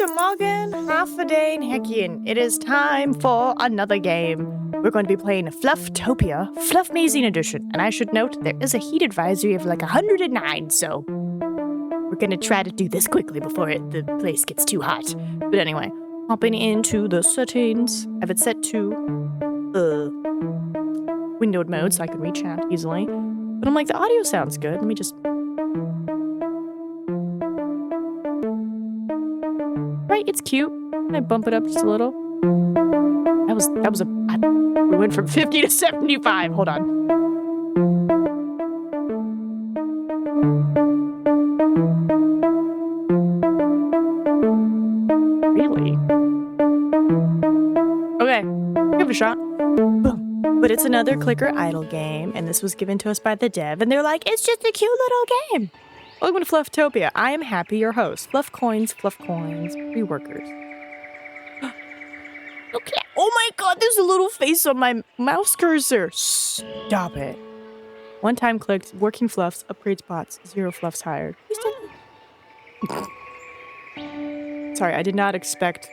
Guten Morgen, Hafedain Heckian. It is time for another game. We're going to be playing Flufftopia, Fluffmazing edition. And I should note, there is a heat advisory of like 109, so we're going to try to do this quickly before the place gets too hot. But anyway, hopping into the settings. I have it set to windowed mode so I can reach out easily. But I'm like, the audio sounds good. Let me just... Right, it's cute. I bump it up just a little. We went from 50 to 75. Hold on. Really? Okay, give it a shot. Boom. But it's another clicker idle game, and this was given to us by the dev, and they're like, it's just a cute little game. Welcome to Flufftopia. I am Happy, your host. Fluff coins, free workers. Okay. Oh my god, there's a little face on my mouse cursor. Stop it. One time clicked, working fluffs, upgrades bots, 0 fluffs hired. Sorry, I did not expect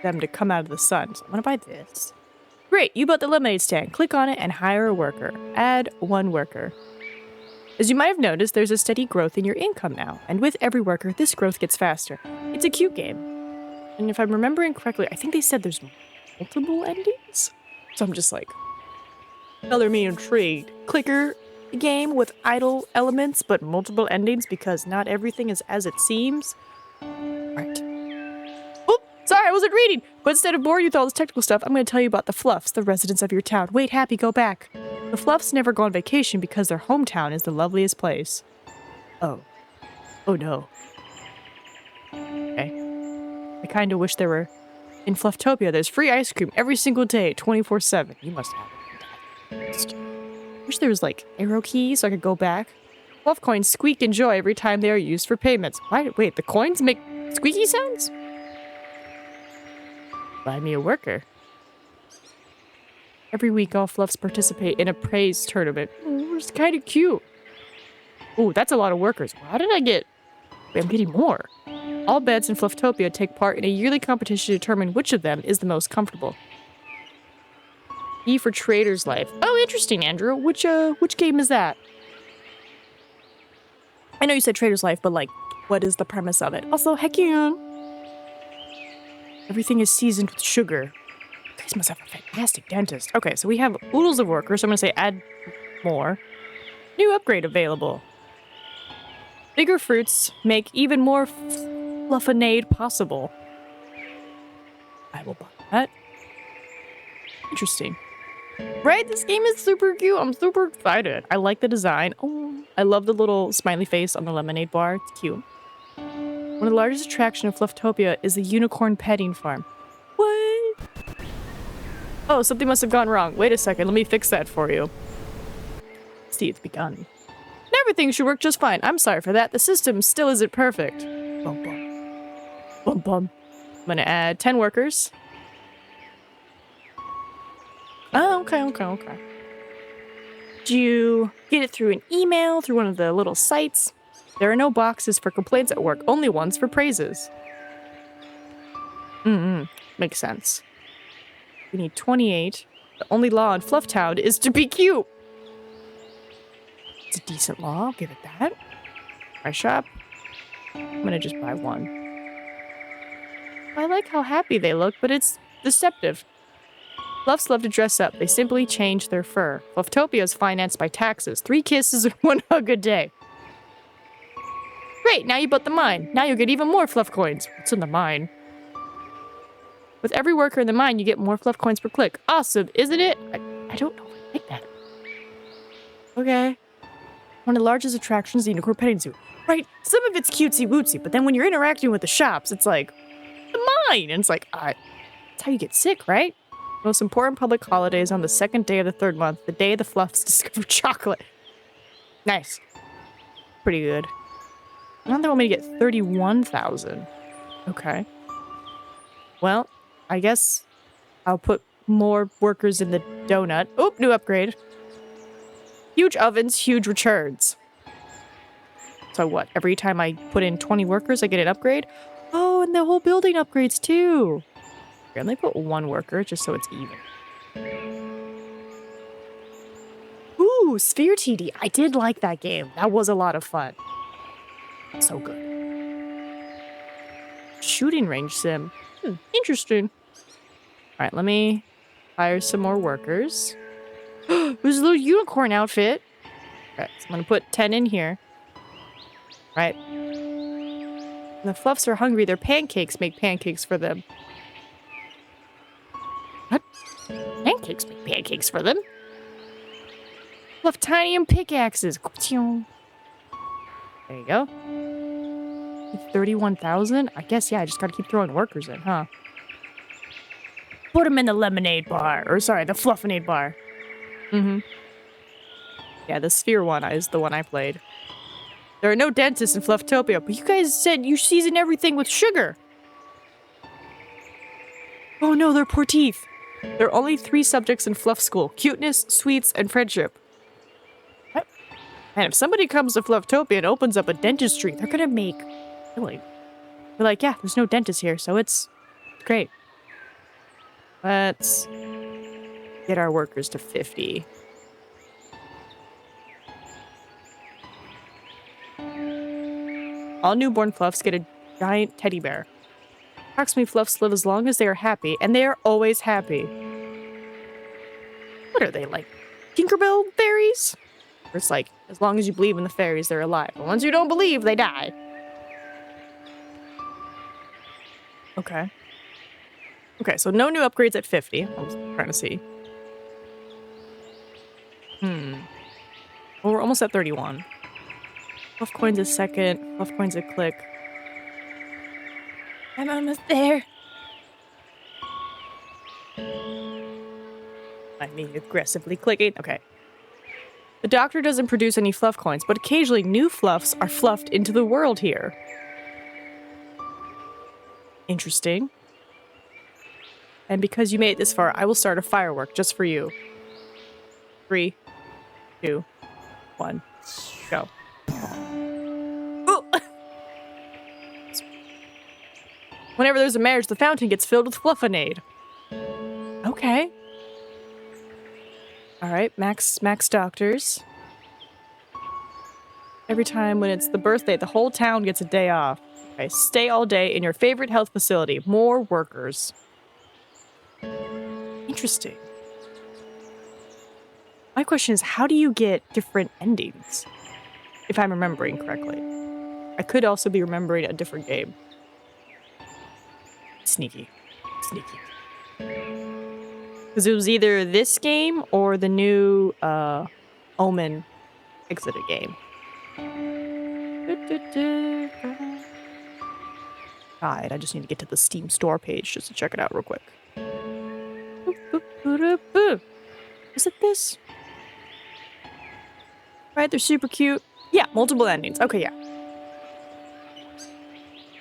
them to come out of the sun. So I'm gonna buy this. Great, you bought the lemonade stand. Click on it and hire a worker. Add 1 worker. As you might have noticed, there's a steady growth in your income now, and with every worker, this growth gets faster. It's a cute game. And if I'm remembering correctly, I think they said there's multiple endings? So I'm just like, color me intrigued. Clicker game with idle elements, but multiple endings because not everything is as it seems. Right. Oop, sorry, I wasn't reading. But instead of boring you with all this technical stuff, I'm going to tell you about the Fluffs, the residents of your town. Wait, Happy, go back. The Fluffs never go on vacation because their hometown is the loveliest place. Oh. Oh no. Okay. I kind of wish there were... In Flufftopia, there's free ice cream every single day, 24/7. You must have it. Wish there was, like, arrow keys so I could go back. Fluff coins squeak in joy every time they are used for payments. Wait, the coins make squeaky sounds? Buy me a worker. Every week, all Fluffs participate in a praise tournament. Ooh, it's kind of cute. Ooh, that's a lot of workers. How did I get... Wait, I'm getting more. All beds in Flufftopia take part in a yearly competition to determine which of them is the most comfortable. E for Trader's Life. Oh, interesting, Andrew. Which game is that? I know you said Trader's Life, but, like, what is the premise of it? Also, heck yeah. Everything is seasoned with sugar. You guys must have a fantastic dentist. Okay, so we have oodles of workers, so I'm going to say add more. New upgrade available. Bigger fruits make even more fluffinade possible. I will buy that. Interesting. Right? This game is super cute. I'm super excited. I like the design. Oh, I love the little smiley face on the lemonade bar. It's cute. One of the largest attractions of Flufftopia is the unicorn petting farm. What? Oh, something must have gone wrong. Wait a second. Let me fix that for you. See, it's begun. Everything should work just fine. I'm sorry for that. The system still isn't perfect. Bum, bum. Bum, bum. I'm gonna add 10 workers. Oh, okay. Do you get it through an email, through one of the little sites? There are no boxes for complaints at work, only ones for praises. Makes sense. We need 28. The only law in Flufftown is to be cute. It's a decent law, I'll give it that. My shop. I'm gonna just buy 1. I like how happy they look, but it's deceptive. Fluffs love to dress up. They simply change their fur. Flufftopia is financed by taxes. 3 kisses and 1 hug a day. Great, now you bought the mine. Now you'll get even more fluff coins. What's in the mine? With every worker in the mine, you get more fluff coins per click. Awesome, isn't it? I don't know if I like that. Okay. One of the largest attractions is the unicorn petting zoo. Right, some of it's cutesy-wootsy, but then when you're interacting with the shops, it's like, the mine! And it's like, that's how you get sick, right? Most important public holidays on the 2nd day of the 3rd month, the day the Fluffs discover chocolate. Nice. Pretty good. Now they want me to get 31,000. Okay. Well, I guess I'll put more workers in the donut. Oh, new upgrade. Huge ovens, huge returns. So what? Every time I put in 20 workers, I get an upgrade? Oh, Oh, and the whole building upgrades too. Here, let me put 1 worker just so it's even. Ooh, Sphere TD. I did like that game. That was a lot of fun. So good. Shooting range sim. Interesting. All right, let me hire some more workers. There's a little unicorn outfit. Okay, so I'm gonna put 10 in here. Right. The fluffs are hungry. Their pancakes make pancakes for them. What? Pancakes make pancakes for them? Flufftinium pickaxes. There you go. 31,000? I guess, yeah, I just gotta keep throwing workers in, huh? Put them in the lemonade bar. Or, sorry, the fluffinade bar. Yeah, the sphere one is the one I played. There are no dentists in Flufftopia, but you guys said you season everything with sugar. Oh no, they're poor teeth. There are only 3 subjects in Fluff School. Cuteness, sweets, and friendship. What? And if somebody comes to Flufftopia and opens up a dentistry, they're gonna make... Really? They're like, yeah, there's no dentist here, so it's great. Let's get our workers to 50. All newborn fluffs get a giant teddy bear. Approximately fluffs live as long as they are happy, and they are always happy. What are they, like Tinkerbell fairies? Or it's like, as long as you believe in the fairies, they're alive. But once you don't believe, they die. Okay. Okay, so no new upgrades at 50. I was trying to see. Well, we're almost at 31. Fluff coins a second. Fluff coins a click. I'm almost there. I mean, aggressively clicking. Okay. The doctor doesn't produce any fluff coins, but occasionally new fluffs are fluffed into the world here. Interesting. And because you made it this far, I will start a firework just for you. 3, 2, 1, go. Oh. Whenever there's a marriage, the fountain gets filled with fluffinade. Okay. Alright, max doctors. Every time when it's the birthday, the whole town gets a day off. Okay, stay all day in your favorite health facility. More workers. Interesting. My question is, how do you get different endings? If I'm remembering correctly. I could also be remembering a different game. Sneaky. Sneaky. Because it was either this game or the new Omen Exeter game. God, I just need to get to the Steam store page just to check it out real quick. Is it this? Right, they're super cute. Yeah, multiple endings. Okay, yeah.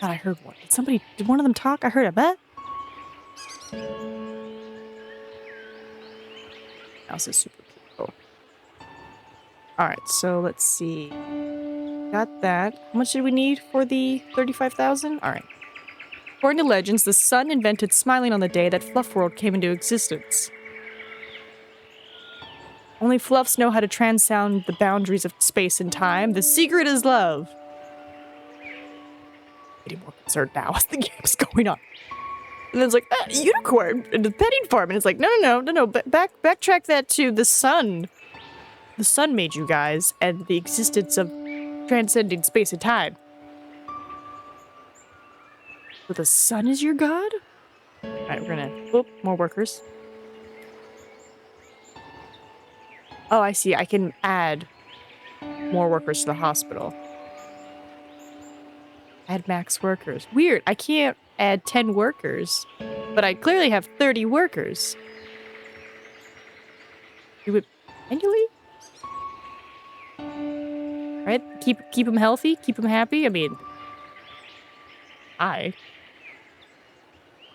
God, I heard one. Did one of them talk? I heard a bet. This is super cool. Alright, so let's see. Got that. How much did we need for the 35,000? Alright. According to legends, the sun invented smiling on the day that Fluff World came into existence. Only fluffs know how to transcend the boundaries of space and time. The secret is love. Getting more concerned now as the game's going on. And then it's like, unicorn in the petting farm. And it's like, no. Backtrack that to the sun. The sun made you guys and the existence of transcending space and time. So the sun is your god? Alright, we're gonna... more workers. Oh, I see. I can add more workers to the hospital. Add max workers. Weird. I can't add 10 workers, but I clearly have 30 workers. Do it manually? Right? Keep them healthy. Keep them happy. I mean, it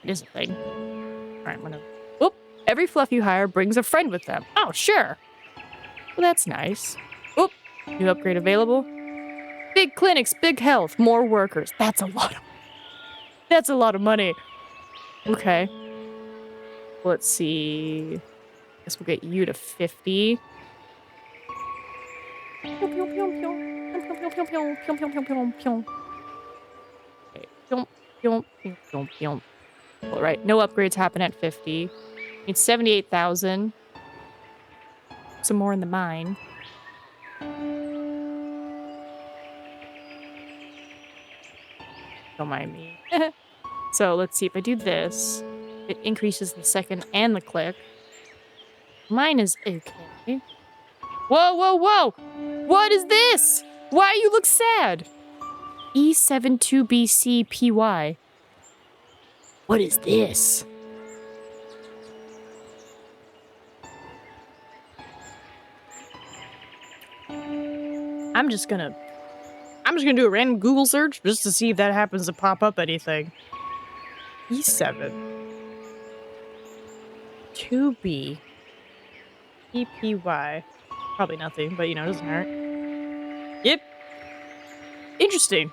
is a thing. All right, I'm gonna... Whoop! Every fluff you hire brings a friend with them. Oh, sure. Well, that's nice. Oop! New upgrade available. Big clinics, big health, more workers. That's a lot of... That's a lot of money. Okay. Let's see. Guess we'll get you to 50. All right, no upgrades happen at 50. Need 78,000. Some more in the mine. Don't mind me. So let's see if I do this. It increases the second and the click. Mine is okay. Whoa, whoa, whoa! What is this? Why you look sad? E72BCPY. What is this? I'm just gonna do a random Google search just to see if that happens to pop up anything. E7. 2B. EPY. Probably nothing, but you know, doesn't hurt. Yep. Interesting.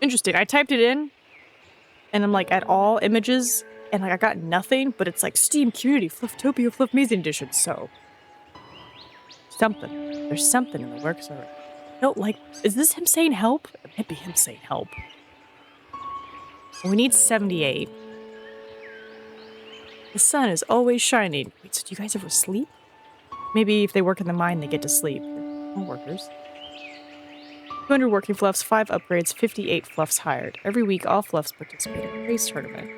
Interesting. I typed it in, and I'm like, at all images, and like I got nothing, but it's like Steam Community Flufftopia Fluffmazing Edition, so something. There's something in the works already. No, like, is this him saying help? It might be him saying help. We need 78. The sun is always shining. Wait, so do you guys ever sleep? Maybe if they work in the mine, they get to sleep. More workers. 200 working fluffs, 5 upgrades, 58 fluffs hired. Every week, all fluffs participate in a race tournament.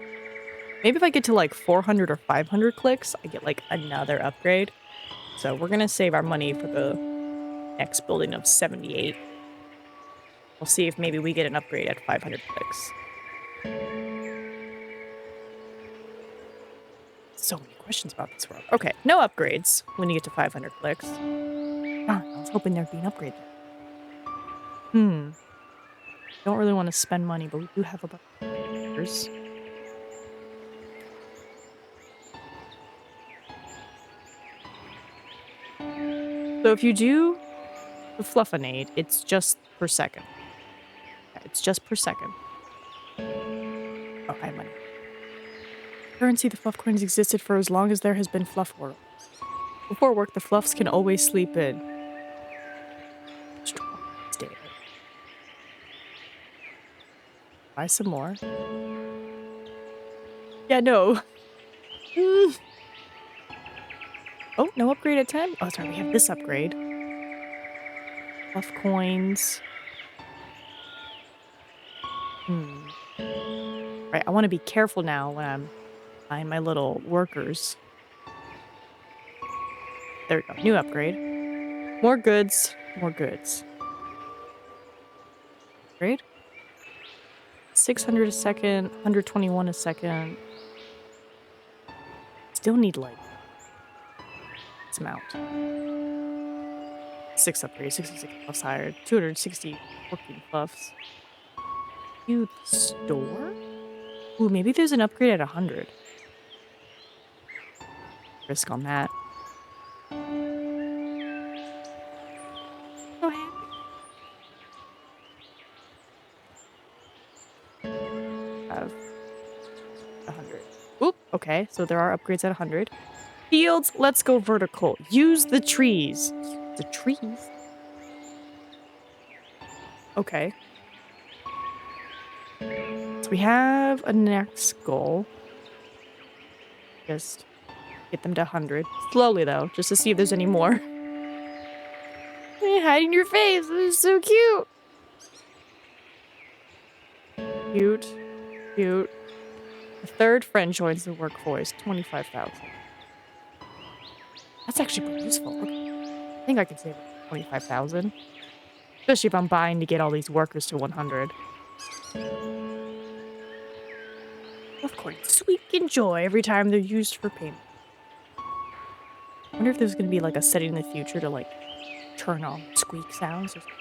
Maybe if I get to like 400 or 500 clicks, I get like another upgrade. So we're gonna save our money for the next building of 78. We'll see if maybe we get an upgrade at 500 clicks. So many questions about this world. Okay, no upgrades when you get to 500 clicks. I was hoping there'd be an upgrade there. Don't really want to spend money, but we do have a bunch of workers. So if you do the Fluffinade, it's just per second. It's just per second. Oh, I have money. Currency, the fluff coins existed for as long as there has been fluff world. Before work, the fluffs can always sleep in. Stay. Buy some more. Yeah, no. Oh, no upgrade at 10? Oh, sorry, we have this upgrade. Fluff coins. Right, I want to be careful now when I'm buying my little workers. There we go. New upgrade. More goods. More goods. Upgrade. 600 a second. 121 a second. Still need like this amount. 6 upgrades. 66 fluffs hired. 260 working fluffs. You store? Ooh, maybe there's an upgrade at 100. Risk on that. So happy. Have 100. Oop, okay, so there are upgrades at 100. Fields, let's go vertical. Use the trees. The trees? Okay. So we have a next goal. Just get them to 100. Slowly, though, just to see if there's any more. Hiding your face. This is so cute. Cute. Cute. A third friend joins the workforce. 25,000. That's actually pretty useful. Okay. I think I can save 25,000. Especially if I'm buying to get all these workers to 100. Of course, sweet and joy every time they're used for payment. I wonder if there's going to be like a setting in the future to like turn on squeak sounds or something.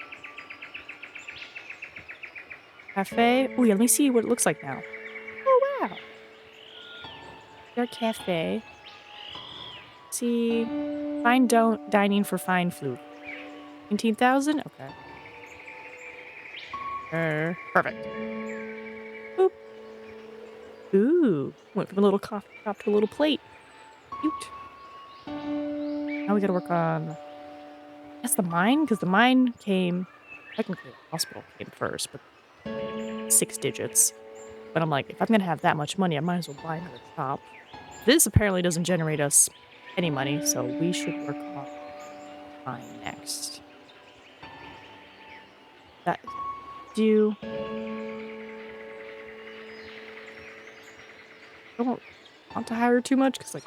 Cafe. Oh, yeah, let me see what it looks like now. Oh, wow. Your cafe. See. Fine dining for fine food. 19,000? Okay. Perfect. Boop. Ooh, went from a little coffee cup to a little plate. Cute. Now we gotta work on, I guess, the mine, because the mine came, technically the hospital came first, but 6 digits. But I'm like, if I'm gonna have that much money, I might as well buy another shop. This apparently doesn't generate us any money, so we should work on mine next. That is due. I don't want to hire too much, because, like,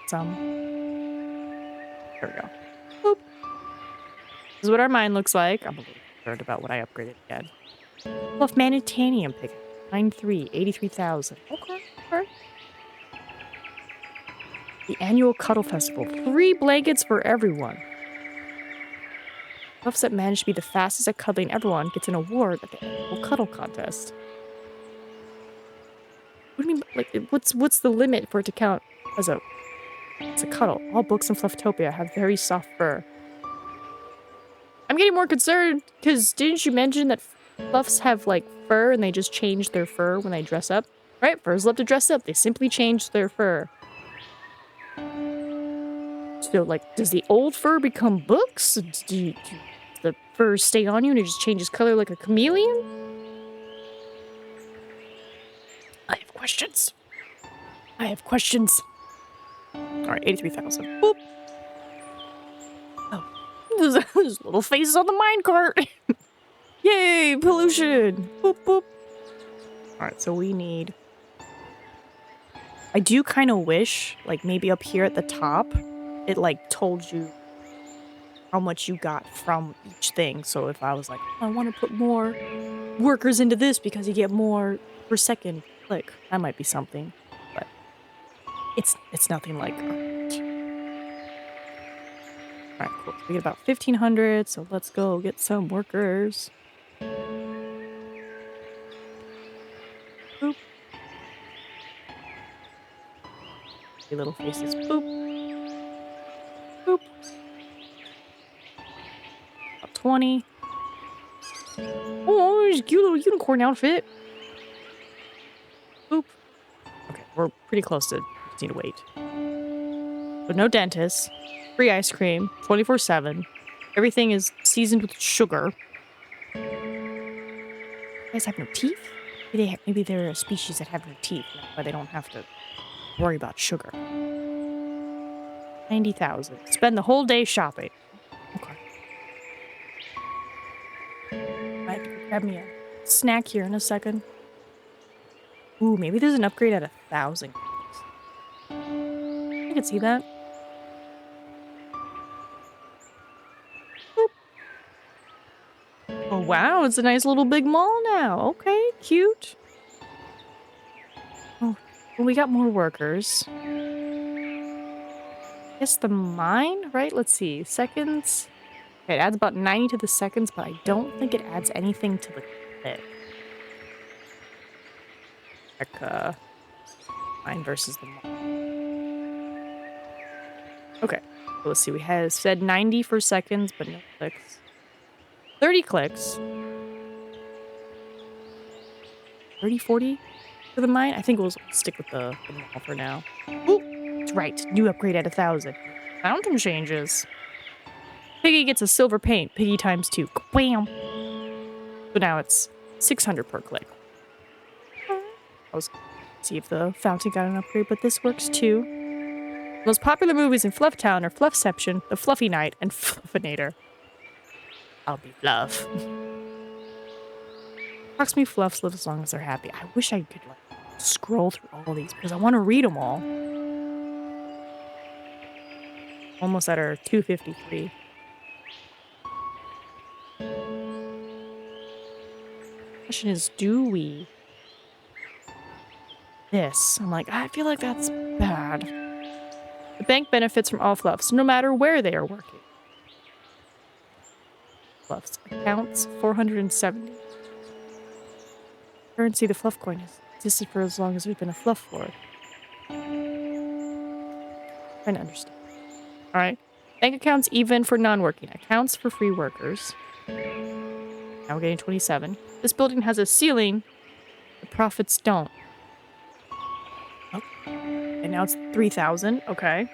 some. There we go. Boop. This is what our mine looks like. I'm a little concerned about what I upgraded again. Fluff Manitanium pick. 9.3, 83,000. Okay, okay. The annual Cuddle Festival. 3 blankets for everyone. Fluffs that manage to be the fastest at cuddling everyone gets an award at the annual Cuddle Contest. What do you mean? Like, what's the limit for it to count as a cuddle? All books in Flufftopia have very soft fur. I'm getting more concerned, because didn't you mention that fluffs have, like, fur and they just change their fur when they dress up? Right? Furs love to dress up. They simply change their fur. So, like, does the old fur become books? Do the fur stay on you and it just changes color like a chameleon? I have questions. I have questions. Alright, 83,000. Boop. Oh. There's little faces on the minecart. Yay, pollution. Boop, boop. Alright, so we need... I do kind of wish, like, maybe up here at the top, it, like, told you how much you got from each thing. So if I was like, I want to put more workers into this because you get more per second click, that might be something. But it's nothing like that. Alright, cool. So we get about 1,500, so let's go get some workers. Boop. Little faces. Boop. Boop. About 20. Oh, there's a cute little unicorn outfit. Boop. Okay, we're pretty close to... just need to wait. But no dentist. Free ice cream. 24/7. Everything is seasoned with sugar. You guys have no teeth? Maybe they're a species that have no teeth. That's why they don't have to worry about sugar. 90,000. Spend the whole day shopping. Okay. I have to go grab me a snack here in a second. Ooh, maybe there's an upgrade at 1,000. I can see that. Boop. Oh, wow. It's a nice little big mall now. Okay, cute. Oh, well, we got more workers. I guess the mine, right? Let's see. Seconds. Okay, it adds about 90 to the seconds, but I don't think it adds anything to the click. Like, mine versus the mall. Okay, so let's see. We had said 90 for seconds, but no clicks. 30 clicks. 30, 40 for the mine? I think we'll stick with the mall for now. Ooh, that's right. New upgrade at 1,000. Fountain changes. Piggy gets a silver paint. Piggy times 2. Bam! So now it's 600 per click. I was going to see if the fountain got an upgrade, but this works too. The most popular movies in Flufftown are Fluffception, The Fluffy Night, and Fluffinator. I'll be Fluff. Prox Me Fluffs live as long as they're happy. I wish I could, like, scroll through all these because I want to read them all. Almost at our 253. Question is, do we? This. I'm like, I feel like that's bad. The bank benefits from all fluffs, no matter where they are working. Fluffs. Accounts 470. Currency, the fluff coin has existed for as long as we've been a fluff lord. Trying to understand. Alright. Bank accounts even for non-working. Accounts for free workers. Now we're getting 27. This building has a ceiling. The profits don't. now it's 3,000. Okay.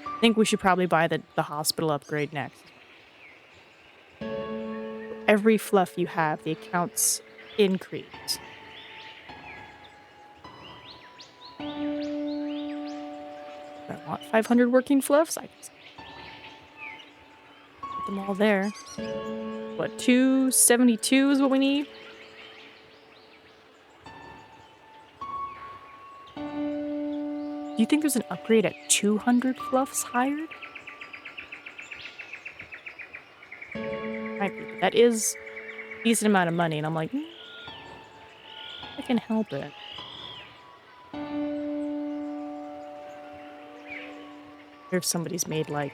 I think we should probably buy the hospital upgrade next. Every fluff you have, the accounts increase. I want 500 working fluffs. I guess. Put them all there. What, 272 is what we need? Do you think there's an upgrade at 200 fluffs hired? Might be. That is a decent amount of money, and I'm like, I can help it. If somebody's made like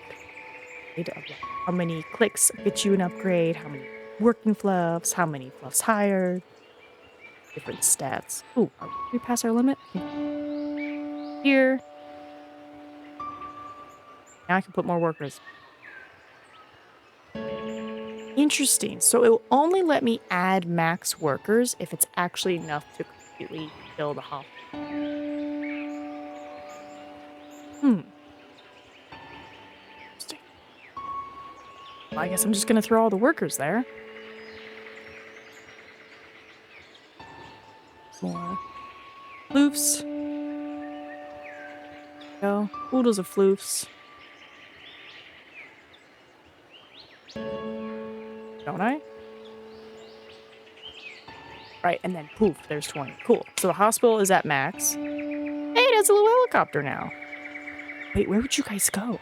how many clicks get you an upgrade, how many working fluffs, how many fluffs hired, different stats. Ooh, did we pass our limit? Here. Now I can put more workers. Interesting. So it will only let me add max workers if it's actually enough to completely fill the hospital. Interesting. Well, I guess I'm just going to throw all the workers there. More floofs. Go. Oodles of floofs. Don't I? Right, and then poof, there's 20. Cool. So the hospital is at max. Hey, it has a little helicopter now. Wait, where would you guys go?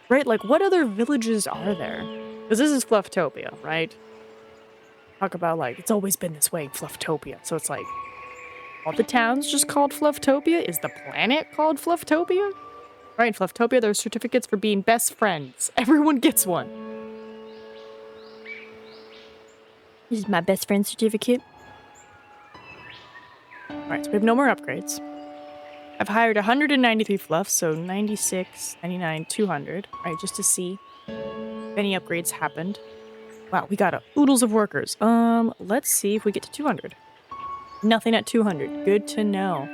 Right, like what other villages are there? Because this is Flufftopia, right? Talk about like, it's always been this way, Flufftopia. So it's like, all the towns just called Flufftopia? Is the planet called Flufftopia? Right, in Flufftopia, there are certificates for being best friends. Everyone gets one. This is my best friend certificate. Alright, so we have no more upgrades. I've hired 193 fluffs, so 96, 99, 200. Alright, just to see if any upgrades happened. Wow, we got oodles of workers. Let's see if we get to 200. Nothing at 200. Good to know.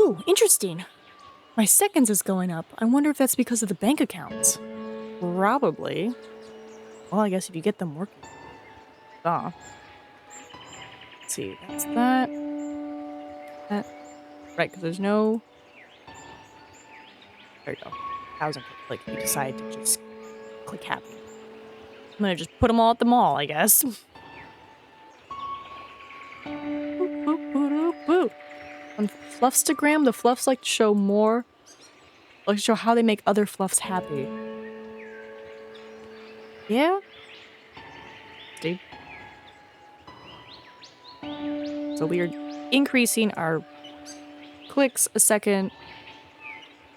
Ooh, interesting. My seconds is going up. I wonder if that's because of the bank accounts. Probably. Well, I guess if you get them working. Let's see, that's that. That. Right, because there's no... There you go. 1,000 click. You decide to just click happy. I'm gonna just put them all at the mall, I guess. Boop, boop, boop, boop. On Fluffstagram, the fluffs like to show more... like to show how they make other fluffs happy. Yeah? Dude. So we are increasing our clicks a second,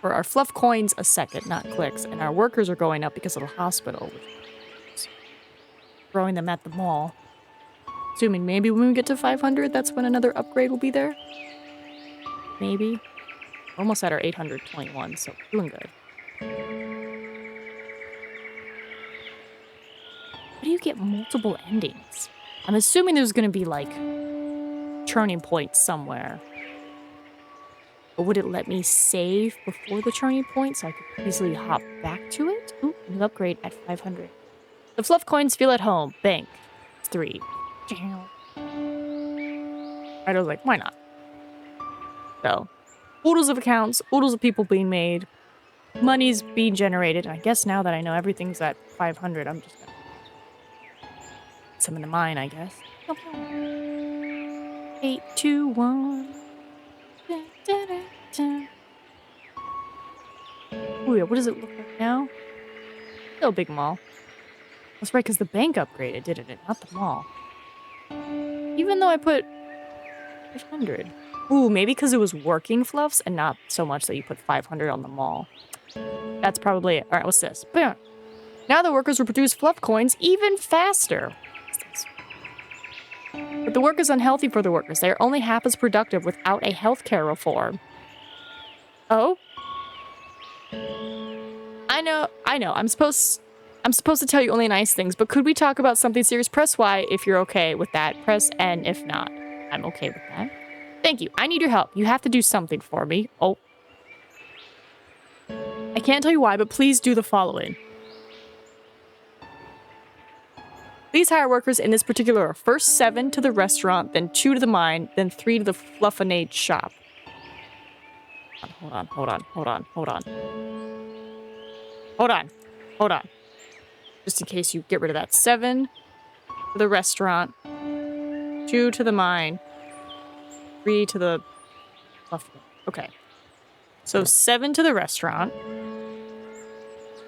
or our fluff coins a second, not clicks, and our workers are going up because of the hospital, which is throwing them at the mall. Assuming maybe when we get to 500, that's when another upgrade will be there. Maybe. Almost at our 821, so doing good. How do you get multiple endings? I'm assuming there's going to be, like, turning points somewhere. But would it let me save before the turning point so I could easily hop back to it? Ooh, new upgrade at 500. The fluff coins feel at home. Bank. It's 3. I was like, why not? So, oodles of accounts, oodles of people being made, money's being generated. And I guess now that I know everything's at 500, I'm just gonna put some in the mine, I guess. 8, 2, 1. Oh yeah, what does it look like now? Still big mall. That's right, because the bank upgraded, didn't it? Not the mall. Even though I put 500. Ooh, maybe because it was working fluffs and not so much that you put 500 on the mall. That's probably it. All right, what's this? Boom. Now the workers will produce fluff coins even faster. But the work is unhealthy for the workers. They are only half as productive without a healthcare reform. Oh? I know. I'm supposed to tell you only nice things, but could we talk about something serious? Press Y if you're okay with that. Press N if not. I'm okay with that. Thank you. I need your help. You have to do something for me. Oh. I can't tell you why, but please do the following. Please hire workers in this particular order. First 7 to the restaurant, then 2 to the mine, then 3 to the Fluffmazing shop. Hold on. Just in case you get rid of that. 7 to the restaurant, 2 to the mine, 3 to the Fluffmazing. Okay. So 7 to the restaurant.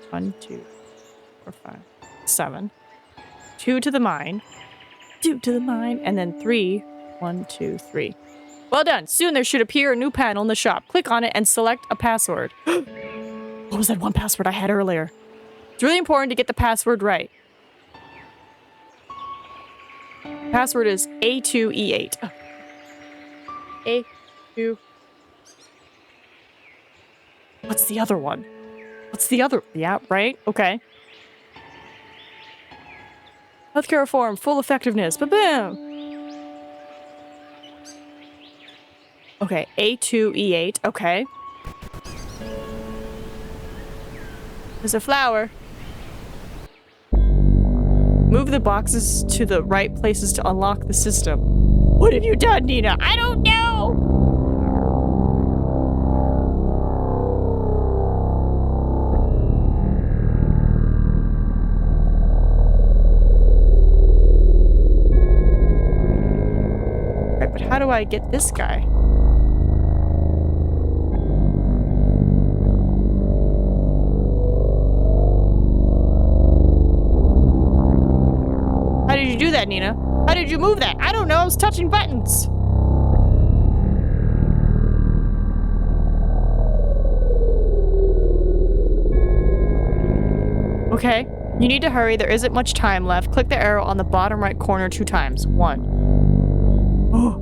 1, 2, 4, 5, 7. 2 to the mine. 2 to the mine. And then 3. 1, 2, 3. Well done. Soon there should appear a new panel in the shop. Click on it and select a password. What was that one password I had earlier? It's really important to get the password right. Password is A2E8. A2. What's the other one? What's the other? Yeah, right? Okay. Healthcare reform, full effectiveness. Ba-boom! Okay, A2E8. Okay. There's a flower. Move the boxes to the right places to unlock the system. What have you done, Nina? I don't know! Right, but how do I get this guy? How did you do that, Nina? How did you move that? I don't know. I was touching buttons. Okay. You need to hurry. There isn't much time left. Click the arrow on the bottom right corner 2 times. 1. Oh.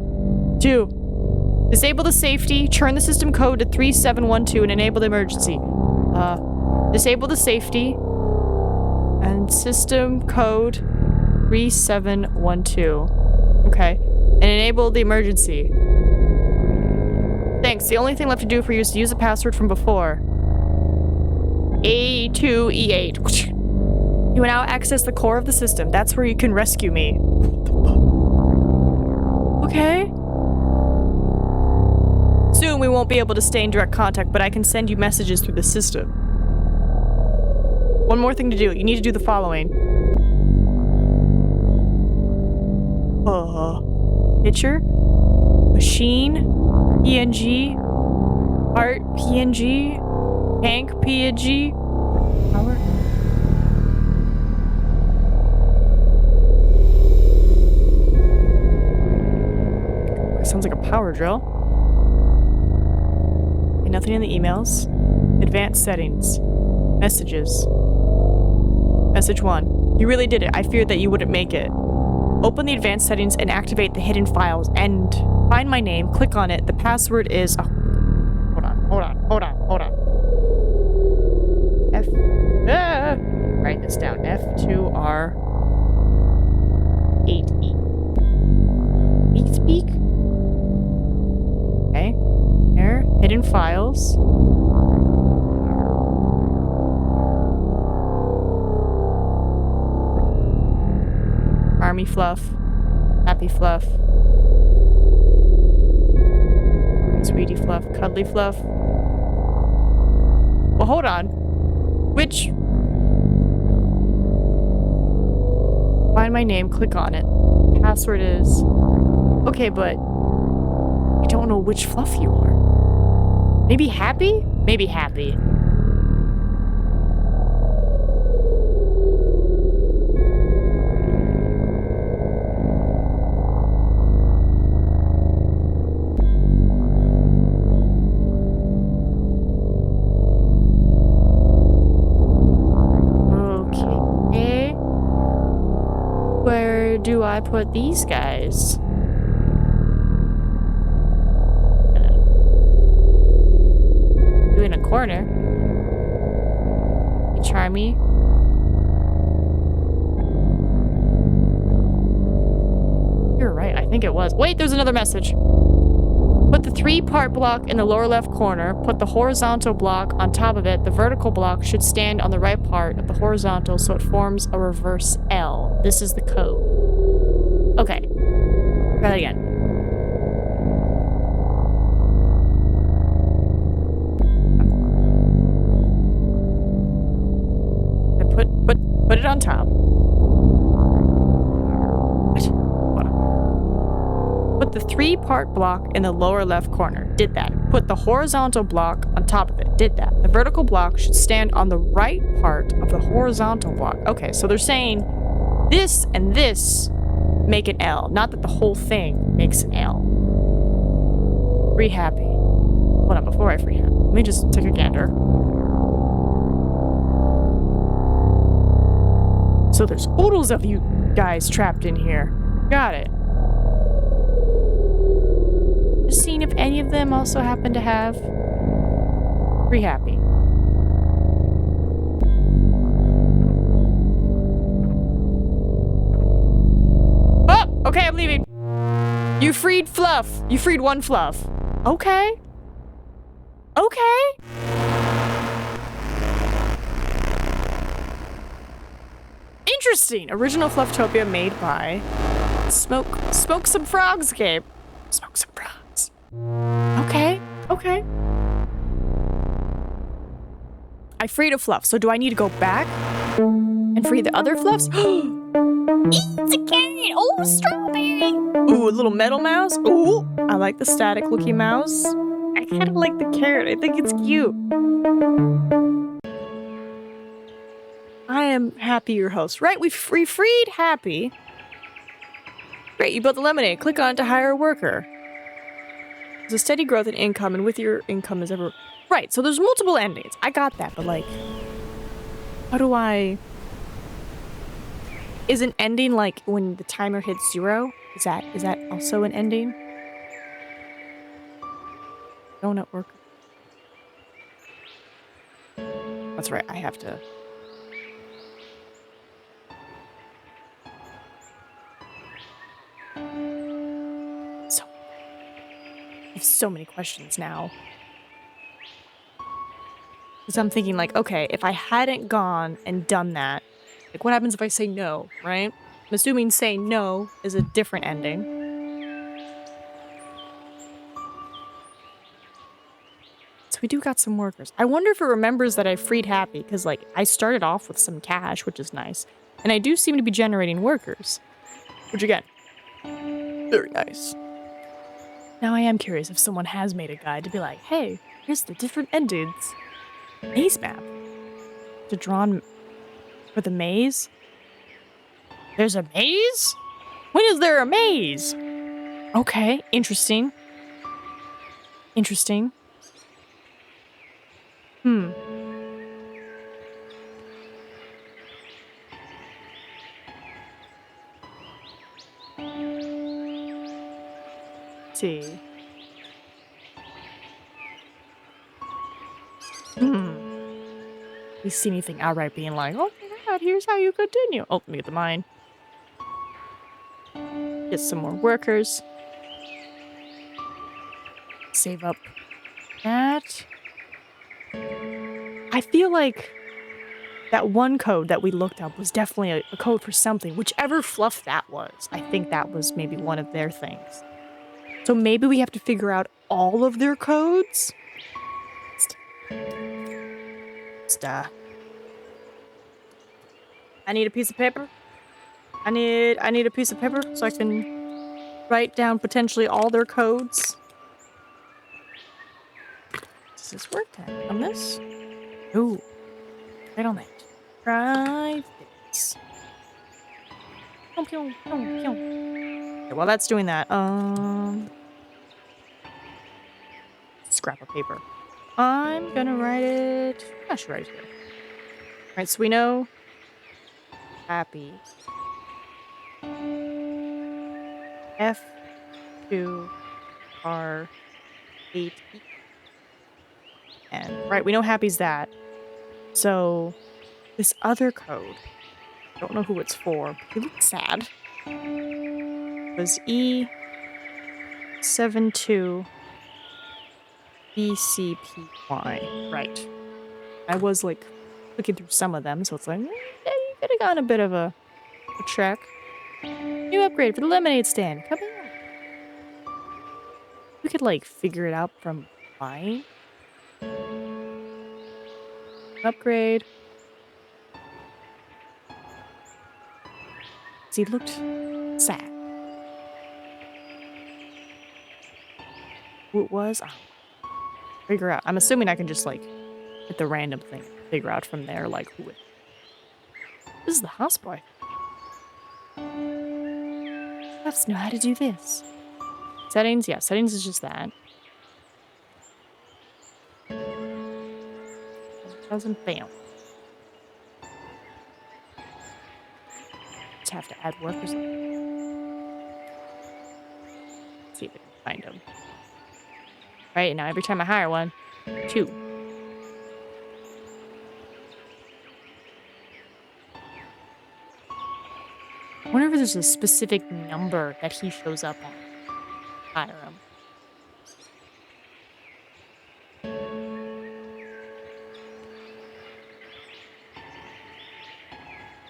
2. Disable the safety. Turn the system code to 3712 and enable the emergency. Disable the safety. And system code 3712. Okay. And enable the emergency. Thanks. The only thing left to do for you is to use the password from before. A2E8. You now access the core of the system. That's where you can rescue me. Okay. Soon we won't be able to stay in direct contact, but I can send you messages through the system. One more thing to do. You need to do the following. Picture, machine, PNG, art, PNG, tank, PNG, power. That sounds like a power drill. Okay, nothing in the emails. Advanced settings. Messages. Message 1. You really did it. I feared that you wouldn't make it. Open the advanced settings and activate the hidden files and find my name. Click on it. The password is... Oh, hold on. F... Ah! Write this down. F2R8E. Speak, speak? Okay. There. Hidden files. Army Fluff. Happy Fluff. Sweetie Fluff. Cuddly Fluff. Well, hold on. Which... Find my name, click on it. Password is... Okay, but... I don't know which Fluff you are. Maybe Happy? Maybe Happy. Where do I put these guys? Do in a corner. Charmy. You're right, I think it was. Wait, there's another message. Put the 3-part block in the lower left corner. Put the horizontal block on top of it. The vertical block should stand on the right part of the horizontal so it forms a reverse L. This is the code. Okay. Try that again. Put it on top. What? Hold on. Put the 3-part block in the lower left corner. Did that. Put the horizontal block on top of it. Did that. The vertical block should stand on the right part of the horizontal block. Okay, so they're saying this and this make an L. Not that the whole thing makes an L. Free happy. Hold on, before I free happy, let me just take a gander. So there's oodles of you guys trapped in here. Got it. Just seeing if any of them also happen to have free happy. Oh, okay, I'm leaving. You freed Fluff. You freed one Fluff. Okay. Okay. Interesting. Original Flufftopia made by Smoke Some Frogs game. Smoke Some Frogs. Okay. Okay. I freed a Fluff, so do I need to go back and free the other Fluffs? It's a carrot. Oh, strawberry. Ooh, a little metal mouse. Ooh, I like the static looking mouse. I kind of like the carrot. I think it's cute. I am Happy, your host. Right, we freed Happy. Great, you built the lemonade. Click on it to hire a worker. There's a steady growth in income, and with your income is ever... Right, so there's multiple endings. I got that, but like... How do I... Is an ending like when the timer hits 0? Is that also an ending? Donut worker. That's right, I have to... I have so many questions now. Because I'm thinking like, okay, if I hadn't gone and done that, like what happens if I say no, right? I'm assuming saying no is a different ending. So we do got some workers. I wonder if it remembers that I freed Happy, because like I started off with some cash, which is nice. And I do seem to be generating workers. Which again, very nice. Now I am curious if someone has made a guide to be like, hey, here's the different endings. Maze map. To drawn for the maze? There's a maze? When is there a maze? Okay, interesting. Interesting. Let's see. You see anything outright being like, oh my god, here's how you continue. Oh, let me get the mine. Get some more workers. Save up that. I feel like that one code that we looked up was definitely a code for something. Whichever Fluff that was, I think that was maybe one of their things. So maybe we have to figure out all of their codes? I need a piece of paper. I need a piece of paper so I can write down potentially all their codes. Does this work? On this? Ooh. Right on that. Try this. Okay, while that's doing that, scrap of paper. I'm gonna write it. I should write it here. Alright, so we know Happy. F2R8E. And right, we know Happy's that. So this other code, I don't know who it's for. He looks sad. It was E72. BCPY. Right. I was like looking through some of them, so it's like, you could have gone a bit of a trek. New upgrade for the lemonade stand. Come in. We could like figure it out from buying. Upgrade. He looked sad. Who it was? Figure out. I'm assuming I can just like hit the random thing. Figure out from there like who it. This is the houseboy. Fluffs know how to do this. Settings? Yeah, settings is just that. 1,000 fail. Just have to add workers. Let's see if I can find them. Right, now every time I hire one, 2. I wonder if there's a specific number that he shows up on. Hire him.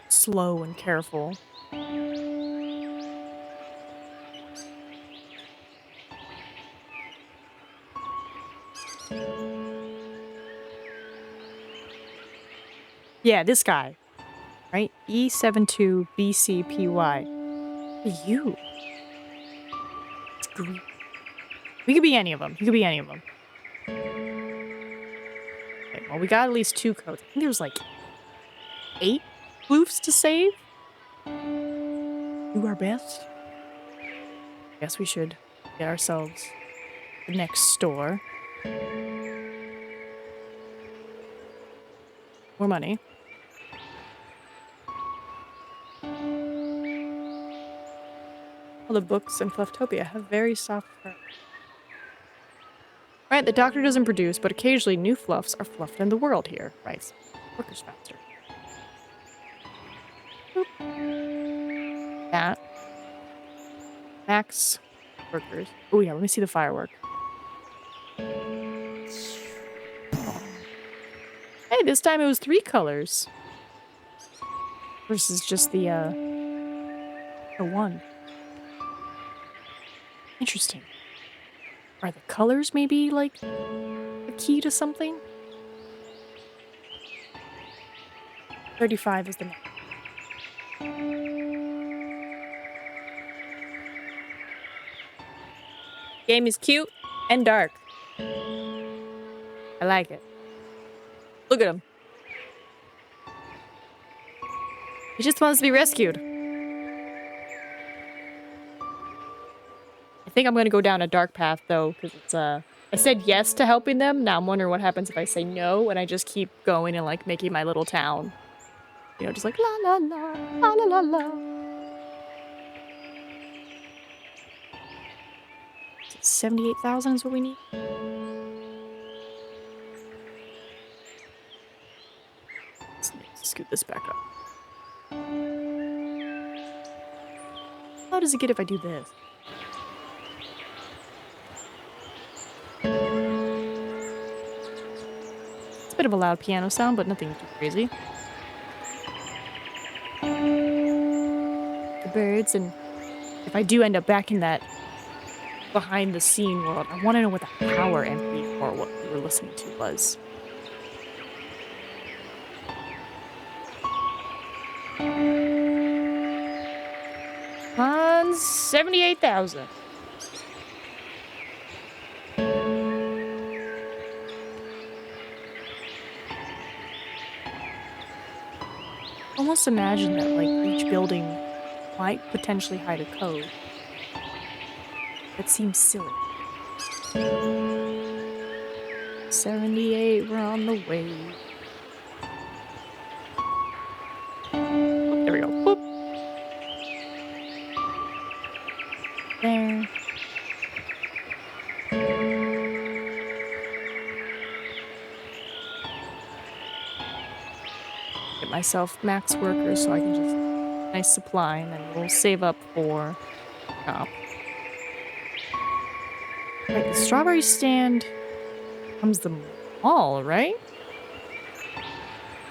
Slow and careful. Yeah, this guy. Right? E72BCPY. You. It's green. We could be any of them. He could be any of them. Okay, well, we got at least 2 codes. I think there's like 8 floofs to save. Do our best. Guess we should get ourselves the next store. More money. All the books in Flufftopia have very soft fur. Right, the doctor doesn't produce, but occasionally new fluffs are fluffed in the world here. Right, so workers faster. Boop. That. Max workers. Oh yeah, let me see the firework. Hey, this time it was 3 colors. Versus just the 1. Interesting. Are the colors maybe like a key to something? 35 is the next. Game is cute and dark. I like it. Look at him. He just wants to be rescued. I think I'm gonna go down a dark path though, because it's I said yes to helping them. Now I'm wondering what happens if I say no and I just keep going and like making my little town. You know, just like la la la, la la la la. 78,000 is what we need. Let's scoot this back up. How does it get if I do this? It's a bit of a loud piano sound, but nothing too crazy. The birds, and if I do end up back in that behind the scene world, I want to know what the power MP4 what we were listening to was. On 78,000. Almost imagine that like each building might potentially hide a code. That seems silly. 78, we're on the way. Oh, there we go. Boop. There. Get myself max workers so I can just nice supply, and then we'll save up for shop. Right, the strawberry stand comes the mall, right?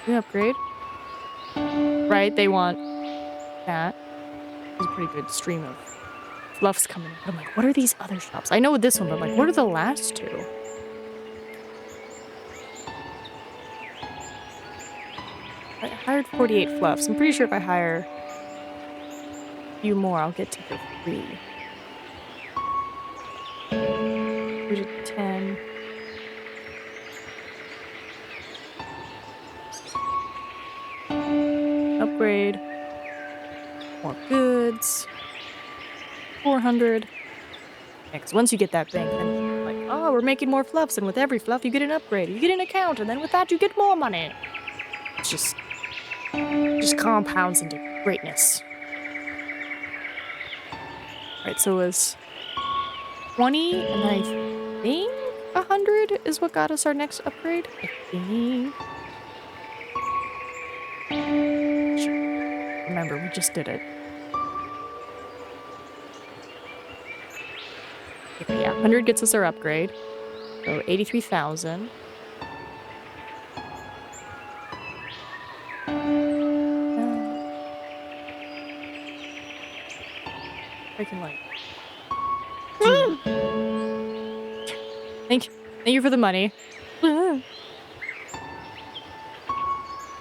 You upgrade. Right, they want that. There's a pretty good stream of fluffs coming in. But I'm like, what are these other shops? I know this one, but I'm like, what are the last two? I hired 48 fluffs. I'm pretty sure if I hire a few more, I'll get to the 3. Here's a 10. Upgrade. More goods. 400. Yeah, because once you get that bank, then you're like, oh, we're making more fluffs, and with every fluff you get an upgrade. You get an account, and then with that you get more money. It's just compounds into greatness. Alright, so it was 20, and then I think 100 is what got us our next upgrade. I think. Sure. Remember, we just did it. Okay, yeah, 100 gets us our upgrade. So 83,000. I can like. Thank you for the money.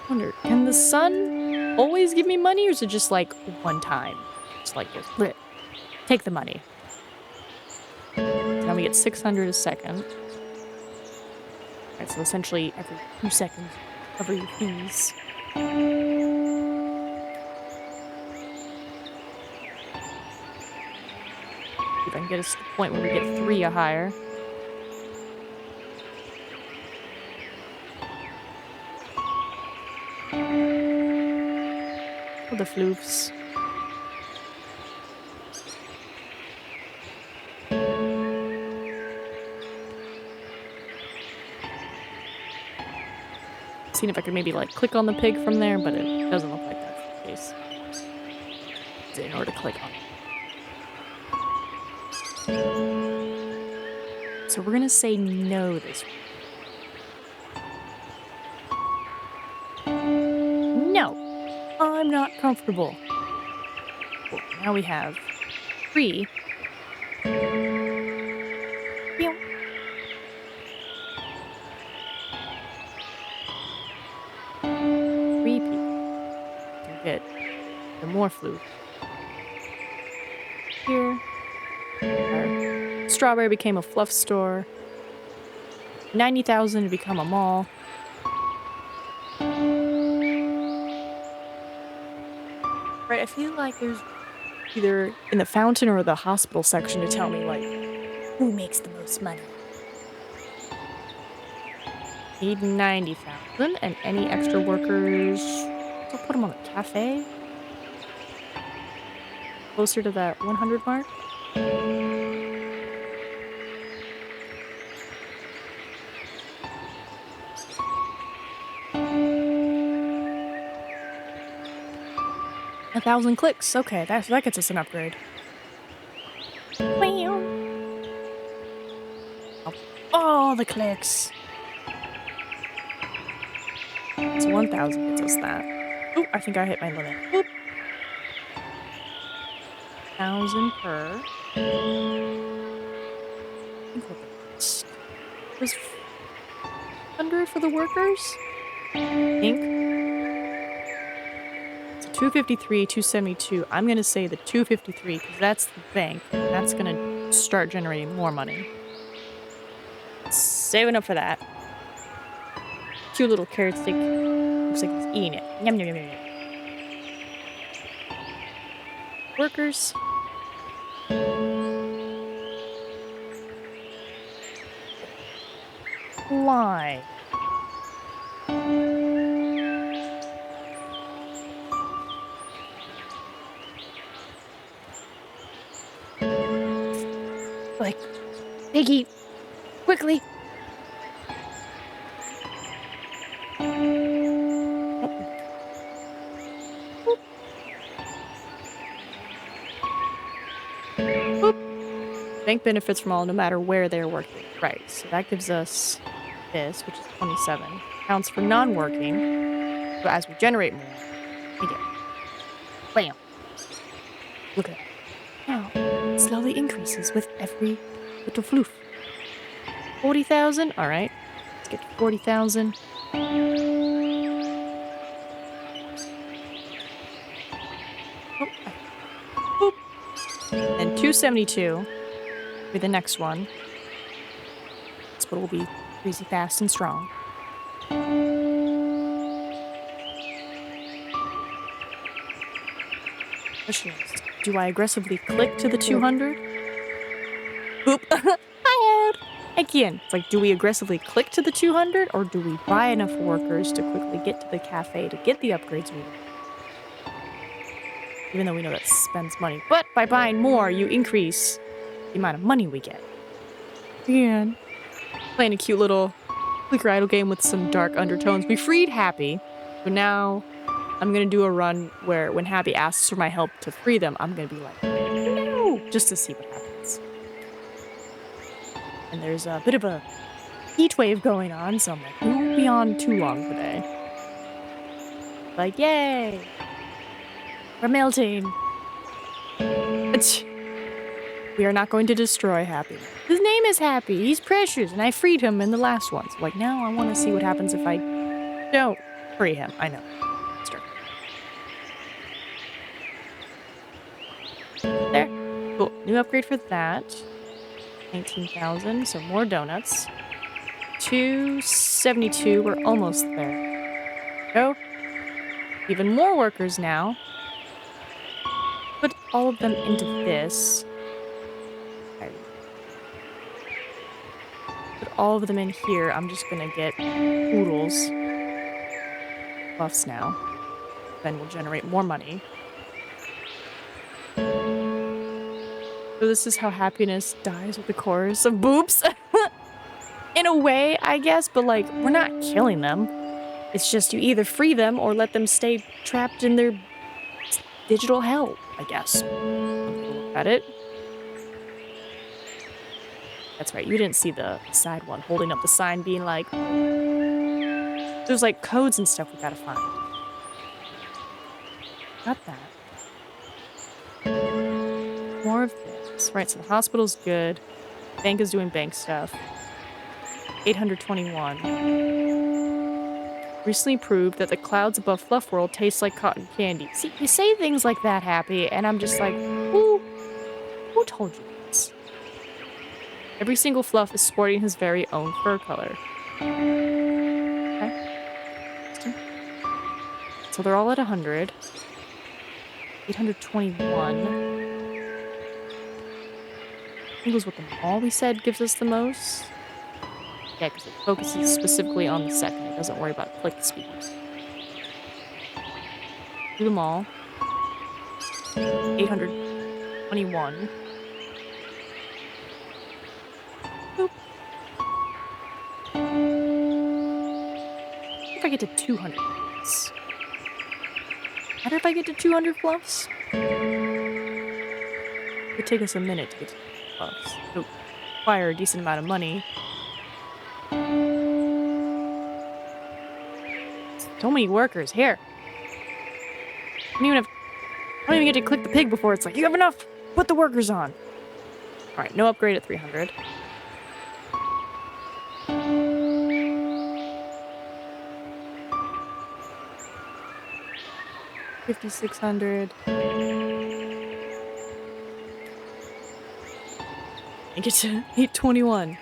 Wonder, can the sun always give me money, or is it just like one time? Just like this. Bleh. Take the money. So now we get 600 a second. Alright, so essentially every 2 seconds, cover your fees. If I can get us to the point where we get 3 or higher. Oh, the floofs. Seeing if I could maybe like click on the pig from there, but it doesn't look like that's the case. In order to click on it. So we're gonna say no this week. No, I'm not comfortable. Cool. Now we have 3. Pew. 3 people to get the more flute. Here. Our strawberry became a fluff store. 90,000 to become a mall. Right, I feel like there's either in the fountain or the hospital section to tell me, like, who makes the most money. Need 90,000, and any extra workers, I'll put them on the cafe. Closer to that 100 mark. A 1,000 clicks. Okay, that gets us an upgrade. Oh, the clicks. So 1,000 gets us that. Oh, I think I hit my limit. Oop. 1,000 per. Was 100 for the workers? I think. So 253, 272. I'm gonna say the 253 because that's the bank. And that's gonna start generating more money. Saving up for that. Cute little carrot stick. Looks like he's eating it. Yum, yum, yum, yum. Workers. Fly. Like, Piggy, quickly. Bank benefits from all, no matter where they're working. Right, so that gives us this, which is 27. Counts for non-working. But as we generate more, we get bam. Look at that. Now, it slowly increases with every little floof. 40,000? Alright. Let's get to 40,000. Boop. And 272 for the next one. This one will be crazy fast and strong. Question is, do I aggressively click to the 200? Boop. Hi, Ed. Again, it's like, do we aggressively click to the 200 or do we buy enough workers to quickly get to the cafe to get the upgrades we need? Even though we know that spends money. But by buying more, you increase the amount of money we get. Again, playing a cute little clicker idle game with some dark undertones. We freed Happy, but now I'm gonna do a run where when Happy asks for my help to free them, I'm gonna be like, no, just to see what happens. And there's a bit of a heat wave going on, so I'm like, we won't be on too long today. Like, yay! We're melting. We are not going to destroy Happy. His name is Happy. He's precious, and I freed him in the last one. So, like, now I want to see what happens if I don't free him. I know. Start. There. Cool. New upgrade for that. 19,000. So more donuts. 272. We're almost there. Go. Even more workers now. Put all of them into this. Put all of them in here. I'm just gonna get oodles. Fluffs now. Then we'll generate more money. So this is how happiness dies with the chorus of boobs. In a way, I guess, but like, we're not killing them. It's just you either free them or let them stay trapped in their digital hell, I guess. Look at it. That's right, you didn't see the side one holding up the sign being like, there's like codes and stuff we gotta find. Got that. More of this. Right, so the hospital's good. Bank is doing bank stuff. 821. Recently proved that the clouds above Fluff World taste like cotton candy. See, you say things like that, Happy, and I'm just like, who told you this? Every single Fluff is sporting his very own fur color. Okay. So they're all at 100. 821. I think it was what the mall we said gives us the most. Yeah, because it focuses specifically on the second. It doesn't worry about click speed. Do them all. 821. Boop. If I get to 200 fluffs. Matter if I get to 200 fluffs? It would take us a minute to get to fluffs. So require a decent amount of money. So many workers here. I don't even get to click the pig before it's like, you have enough. Put the workers on. All right, no upgrade at 300. $5,600. I get to 821.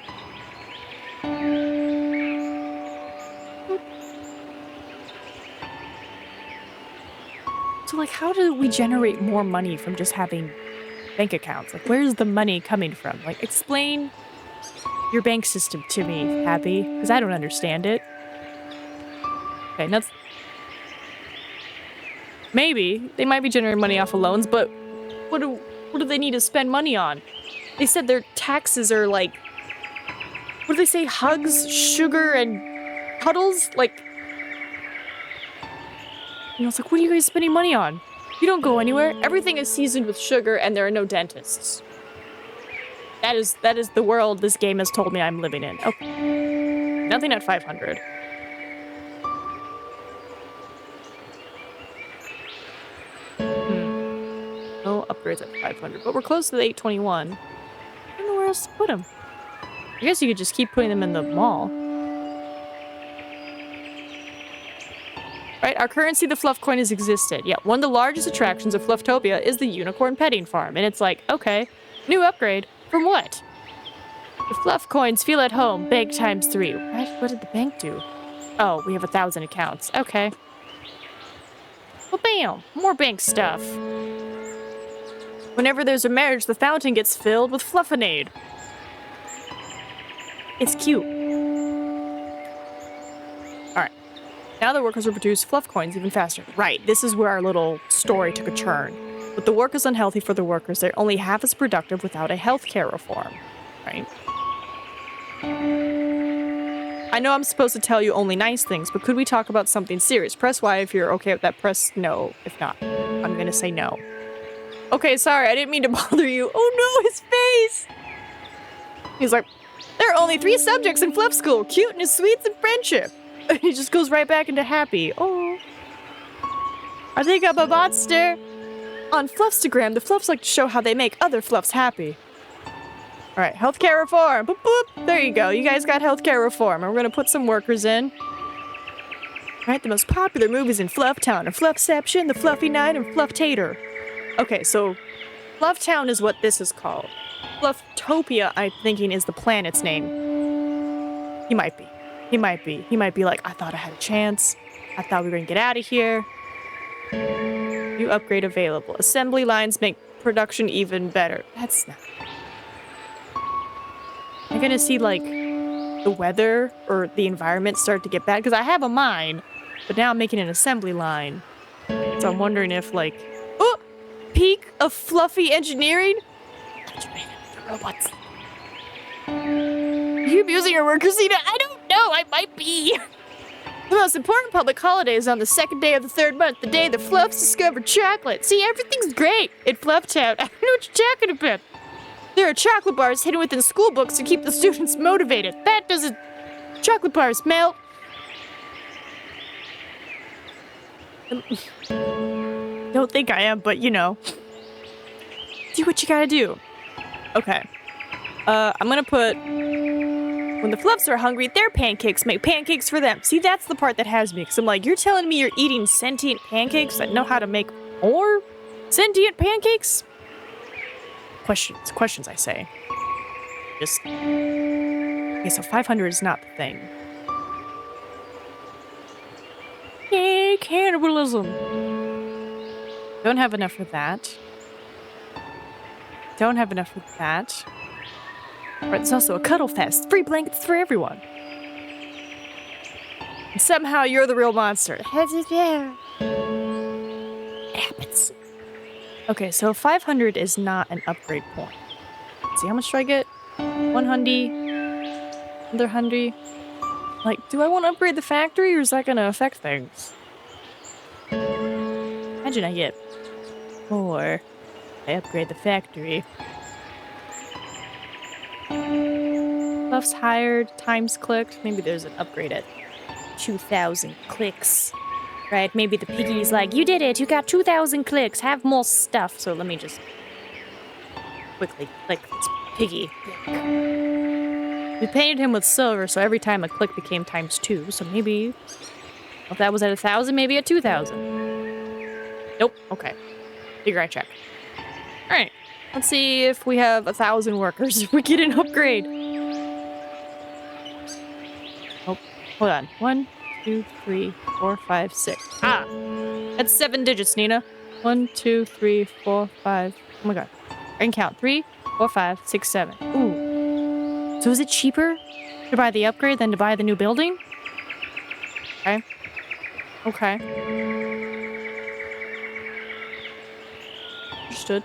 So, like, how do we generate more money from just having bank accounts? Like, where's the money coming from? Like, explain your bank system to me, Happy, because I don't understand it. Okay, that's... Maybe. They might be generating money off of loans, but what do they need to spend money on? They said their taxes are like... What do they say? Hugs, sugar, and cuddles? Like... You know, it's like, what are you guys spending money on? You don't go anywhere. Everything is seasoned with sugar, and there are no dentists. That is the world this game has told me I'm living in. Okay. nothing at 500. No upgrades at 500, but we're close to the 821. I don't know where else to put them. I guess you could just keep putting them in the mall. Right, our currency, the Fluff coin, has existed. Yeah, one of the largest attractions of Flufftopia is the unicorn petting farm. And it's like, okay, new upgrade. From what? The Fluff coins feel at home. Bank times 3. What did the bank do? Oh, we have 1,000 accounts. Okay. Well, bam! More bank stuff. Whenever there's a marriage, the fountain gets filled with fluffinade. It's cute. Alright. Now the workers will produce fluff coins even faster. Right, this is where our little story took a turn. But the work is unhealthy for the workers. They're only half as productive without a healthcare reform. Right? I know I'm supposed to tell you only nice things, but could we talk about something serious? Press Y if you're okay with that. Press no if not. I'm gonna say no. Okay, sorry, I didn't mean to bother you. Oh no, his face! He's like, there are only 3 subjects in Fluff School. Cuteness, sweets, and friendship. And he just goes right back into happy. Oh. I think I'm a monster. On Fluffstagram, the Fluffs like to show how they make other Fluffs happy. Alright, healthcare reform. Boop, boop. There you go. You guys got healthcare reform. And we're gonna put some workers in. Alright, the most popular movies in Flufftown are Fluffception, The Fluffy Night, and Flufftater. Okay, so Flufftown is what this is called. Flufftopia, I'm thinking, is the planet's name. He might be. He might be. He might be like, I thought I had a chance. I thought we were gonna get out of here. New upgrade available. Assembly lines make production even better. That's not... I'm gonna see, like, the weather or the environment start to get bad. Because I have a mine, but now I'm making an assembly line. So I'm wondering if, like... Oh! Peak of fluffy engineering? Robots. Are you abusing your workers, Nina? I don't know. I might be. The most important public holiday is on the 2nd day of the 3rd month, the day the Fluffs discovered chocolate. See, everything's great in Flufftown. I don't know what you're talking about. There are chocolate bars hidden within school books to keep the students motivated. That doesn't... Chocolate bars melt. Don't think I am, but you know. Do what you gotta do. Okay. I'm gonna put... When the Fluffs are hungry, their pancakes make pancakes for them. See, that's the part that has me. Because I'm like, you're telling me you're eating sentient pancakes that know how to make more sentient pancakes? Questions, I say. Just... Okay, so 500 is not the thing. Yay, cannibalism! Don't have enough for that. Don't have enough for that. But it's also a cuddle fest. Free blankets for everyone. And somehow you're the real monster. Happens. Okay, so 500 is not an upgrade point. Let's see, how much do I get? 100. Another 100. Like, do I want to upgrade the factory or is that going to affect things? Imagine I get more. I upgrade the factory. Buffs hired, times clicked. Maybe there's an upgrade at 2,000 clicks. Right? Maybe the piggy's like, you did it, you got 2,000 clicks, have more stuff. So let me just quickly click this piggy. We painted him with silver, so every time a click became times 2. So maybe, if that was at 1,000, maybe at 2,000. Nope, okay. Figure I check. Alright, let's see if we have 1,000 workers. If we get an upgrade. Oh, hold on. 1, 2, 3, 4, 5, 6. Ah! That's 7 digits, Nina. 1, 2, 3, 4, 5. Oh my god. I can count. 3, 4, 5, 6, 7. Ooh. So is it cheaper to buy the upgrade than to buy the new building? Okay. Okay. Understood.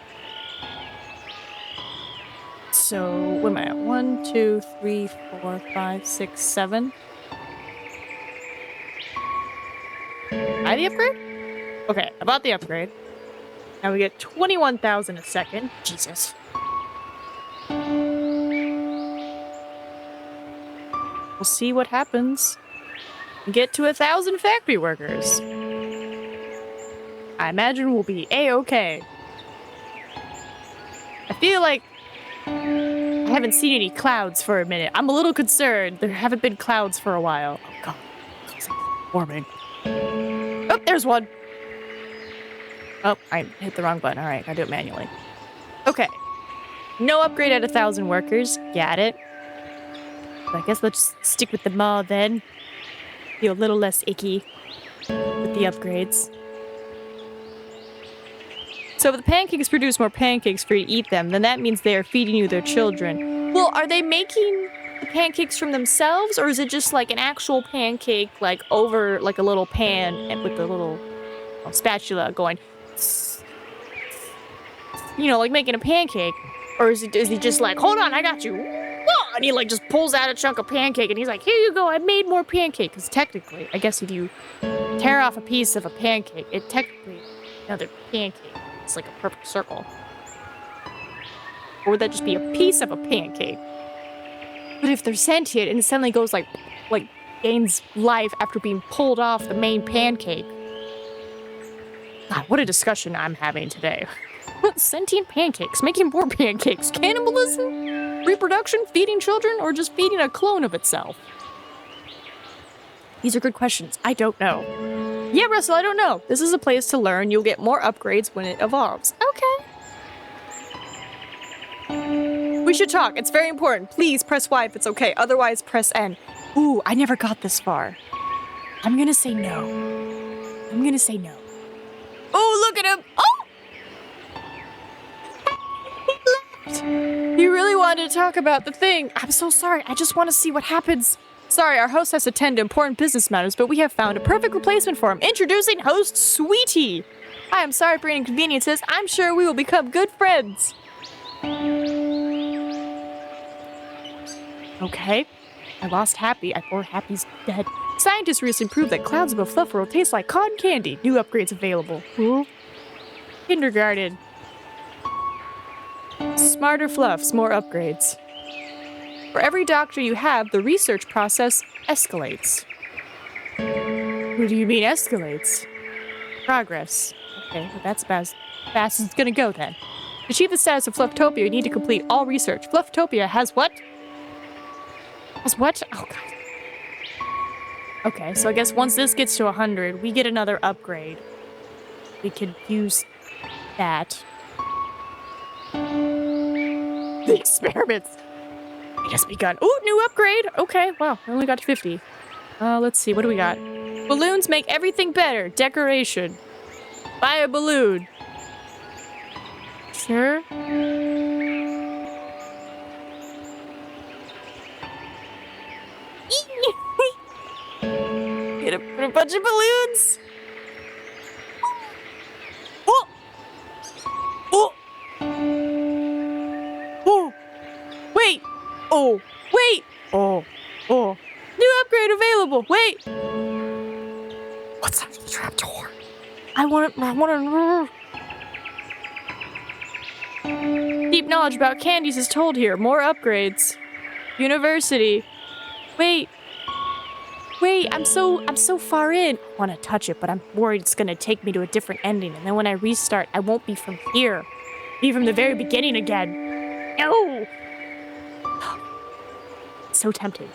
So, what am I at? 1, 2, 3, 4, 5, 6, 7. Buy the upgrade? Okay, I bought the upgrade. Now we get 21,000 a second. Jesus. We'll see what happens. Get to 1,000 factory workers. I imagine we'll be A-okay. I feel like I haven't seen any clouds for a minute. I'm a little concerned. There haven't been clouds for a while. Oh, God. It's warming. Oh, there's one. Oh, I hit the wrong button. All right, I do it manually. Okay. No upgrade at 1,000 workers. Got it. So I guess let's stick with the mall then. Feel a little less icky with the upgrades. So if the pancakes produce more pancakes for you to eat them, then that means they are feeding you their children. Well, are they making the pancakes from themselves, or is it just like an actual pancake, like over like a little pan and with the little spatula going, you know, like making a pancake? Or is he just like, hold on, I got you. And he like just pulls out a chunk of pancake and he's like, here you go, I made more pancake. Because technically, I guess if you tear off a piece of a pancake, it technically another pancake. It's like a perfect circle. Or would that just be a piece of a pancake? But if they're sentient and it suddenly goes like gains life after being pulled off the main pancake. God, what a discussion I'm having today. Sentient pancakes, making more pancakes, cannibalism, reproduction, feeding children, or just feeding a clone of itself? These are good questions. I don't know. Yeah, Russell, I don't know. This is a place to learn. You'll get more upgrades when it evolves. Okay. We should talk. It's very important. Please press Y if it's okay. Otherwise, press N. Ooh, I never got this far. I'm gonna say no. I'm gonna say no. Oh, look at him. Oh! You really wanted to talk about the thing. I'm so sorry. I just want to see what happens. Sorry, our host has to attend to important business matters, but we have found a perfect replacement for him. Introducing host Sweetie. I am sorry for any inconveniences. I'm sure we will become good friends. Okay. I lost Happy. Or Happy's dead. Scientists recently proved that clouds above Fluff World taste like cotton candy. New upgrades available. Ooh. Kindergarten. Smarter Fluffs, more upgrades. For every doctor you have, the research process escalates. What do you mean escalates? Progress. Okay, well that's fast as it's gonna go then. To achieve the status of Flufftopia, you need to complete all research. Flufftopia has what? Has what? Oh god. Okay, so I guess once this gets to 100, we get another upgrade. We could use that. The experiments. It has begun. Ooh, new upgrade. Okay, wow, I only got to 50. Let's see, what do we got? Balloons make everything better. Decoration. Buy a balloon. Sure. Get a bunch of balloons. Oh! Oh! Oh! Wait! Oh! Wait! Oh! Oh! New upgrade available! Wait! What's that trapdoor? I want to... Deep knowledge about candies is told here. More upgrades. University. Wait. Wait, I'm so far in. I want to touch it, but I'm worried it's going to take me to a different ending. And then when I restart, I won't be from here. Be from the very beginning again. No! It's so tempting.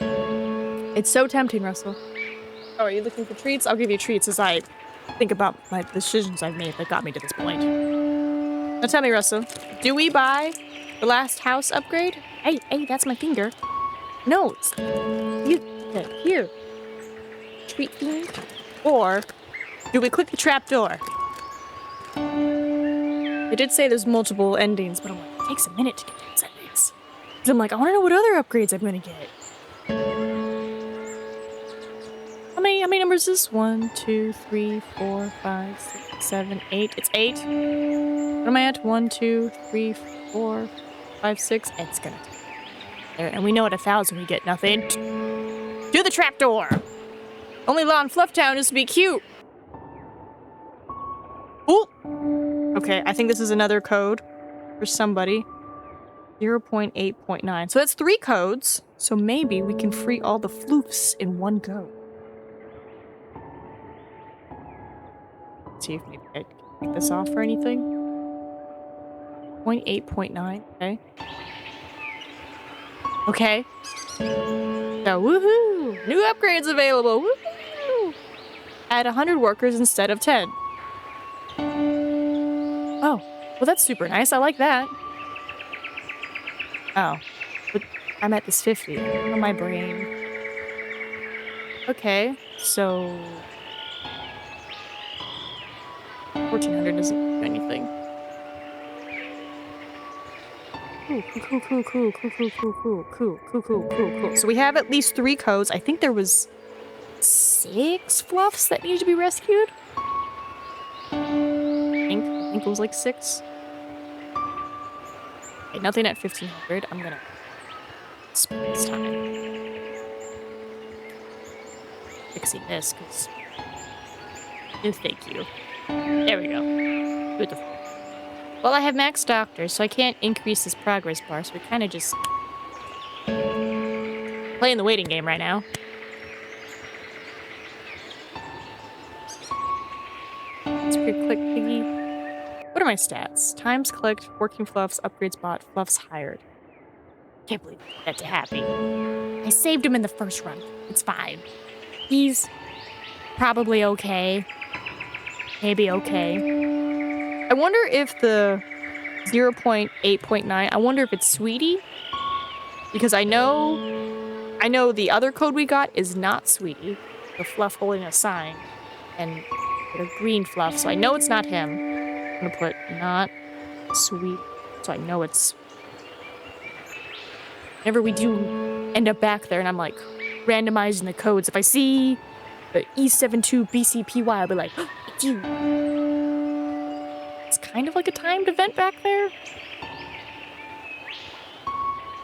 It's so tempting, Russell. Oh, are you looking for treats? I'll give you treats as I think about my decisions I've made that got me to this point. Now tell me, Russell, do we buy the last house upgrade? Hey, that's my finger. No, it's... Here. Treat thing. Or do we click the trap door? They did say there's multiple endings, but I'm like, it takes a minute to get those endings. Because I'm like, I want to know what other upgrades I'm going to get. How many numbers is this? 1, 2, 3, 4, 5, 6, 7, 8. It's 8. What am I at? 1, 2, 3, 4, 5, 6. It's gonna take there. And we know at 1,000 we get nothing. Do the trapdoor! Only law in Flufftown is to be cute. Ooh! Okay, I think this is another code for somebody. 0.8.9. So that's 3 codes. So maybe we can free all the fluffs in one go. Let's see if maybe I can take this off or anything. 0.8.9. Okay. Okay. So woohoo! New upgrades available. Woohoo! Add 100 workers instead of 10. Oh, well that's super nice. I like that. Oh, but I'm at this 50. Oh, my brain. Okay, so 1400 doesn't do anything. Cool. So we have at least 3 codes. I think there was 6 fluffs that needed to be rescued. I think it was like 6. Okay, nothing at 1500. I'm gonna spend this time fixing this because thank you. There we go. Beautiful. Well, I have max doctors, so I can't increase this progress bar, so we're kind of just playing the waiting game right now. Click piggy. What are my stats? Times clicked, working fluffs, upgrades bought, fluffs hired. Can't believe that to happy. I saved him in the first run. It's fine. He's probably okay. Maybe okay. I wonder if the 0.8.9, I wonder if it's Sweetie? Because I know the other code we got is not Sweetie. The fluff holding a sign. And a green fluff, so I know it's not him. I'm gonna put not sweet, so I know it's... Whenever we do end up back there and I'm like randomizing the codes, if I see the E72BCPY, I'll be like, oh, it's you. It's kind of like a timed event back there.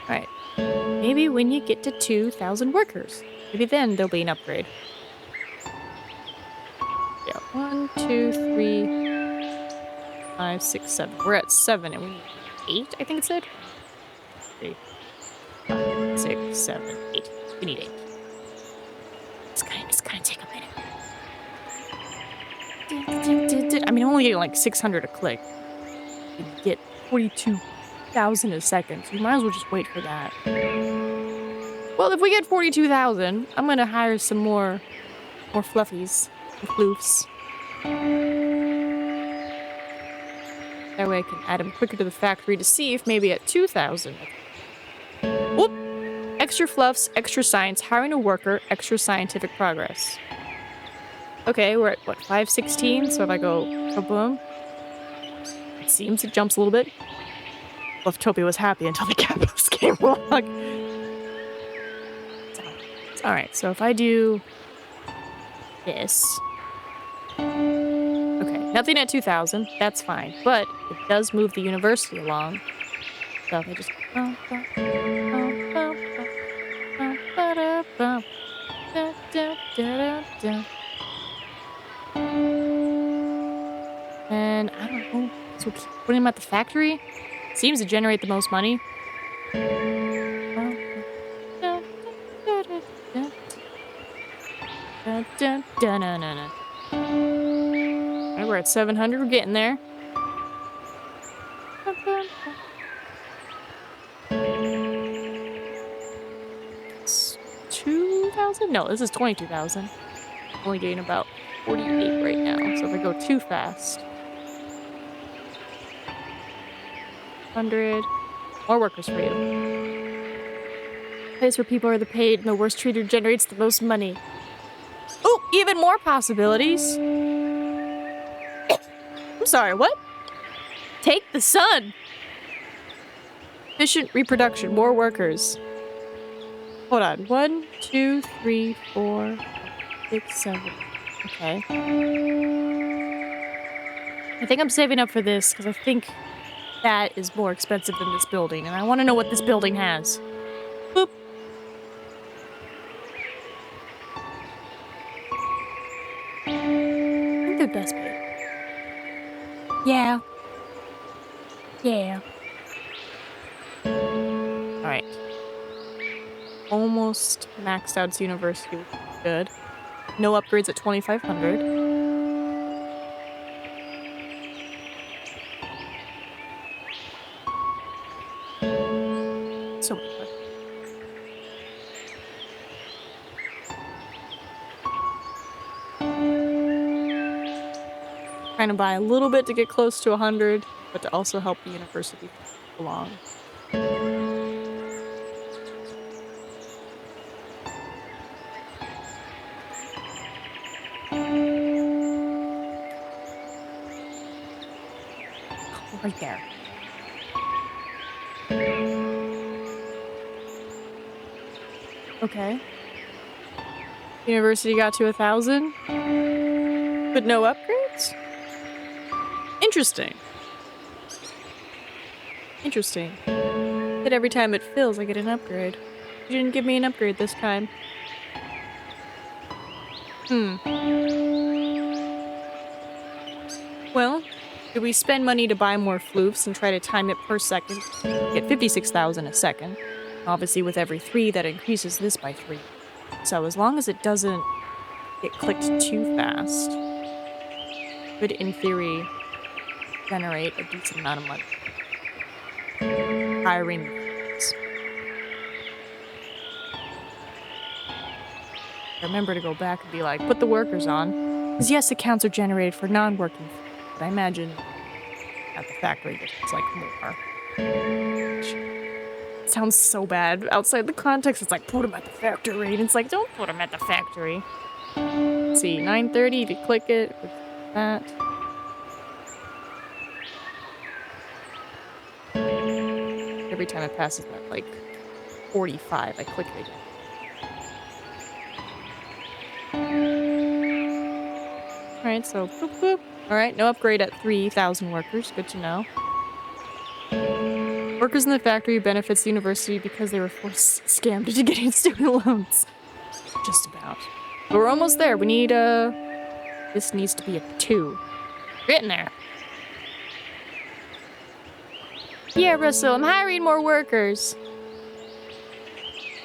Alright. Maybe when you get to 2,000 workers, maybe then there'll be an upgrade. Yeah, 1, 2, 3, 5, 6, 7. We're at 7 and we need 8, I think it said. 3, 5, 6, 7, 8. We need 8. It's gonna take a minute. I mean, I'm only getting like 600 a click. You get 42,000 a second, so you might as well just wait for that. Well, if we get 42,000, I'm gonna hire some more fluffies. Fluffs. That way I can add them quicker to the factory to see if maybe at 2,000. Whoop! Extra fluffs, extra science, hiring a worker, extra scientific progress. Okay, we're at what, 516? So if I go kaboom, it seems it jumps a little bit. Flufftopia was happy until the capitals came along. Alright, so if I do this. Okay, nothing at 2,000. That's fine. But it does move the university along. So if I just... And I don't know. So keep putting him at the factory. Seems to generate the most money. Alright, we're at 700. We're getting there. It's 2,000? No, this is 22,000. Only getting about 48 right now. So if I go too fast. 100. More workers for you. Place where people are the paid and the worst treated generates the most money. Oh, even more possibilities. I'm sorry, what? Take the sun. Efficient reproduction, more workers. Hold on. 1, 2, 3, 4, 6, 7. Okay. I think I'm saving up for this because I think that is more expensive than this building, and I want to know what this building has. Boop. I think they're best paid. Yeah. Yeah. Alright. Almost maxed out its university, which is good. No upgrades at 2,500. So many questions. Trying to buy a little bit to get close to 100, but to also help the university along. Right there. Okay. University got to 1,000, but no upgrades? Interesting. Interesting. That every time it fills, I get an upgrade. You didn't give me an upgrade this time. Well, do we spend money to buy more floofs and try to time it per second? Get 56,000 a second. Obviously, with every 3, that increases this by 3. So as long as it doesn't get clicked too fast, could, in theory, generate a decent amount of money. Hiring floofs. Remember to go back and be like, put the workers on. Because yes, accounts are generated for non-working, but I imagine at the factory it's like more. It sounds so bad. Outside the context, it's like, put them at the factory. And it's like, don't put them at the factory. Let's see, 9:30, if you click it, with that. Every time it passes that, like, 45, I click it again. Alright, so boop boop. Alright, no upgrade at 3,000 workers. Good to know. Workers in the factory benefits the university because they were forced scammed into getting student loans. Just about. But we're almost there. We need this needs to be a 2. Getting there. Yeah, Russell, I'm hiring more workers.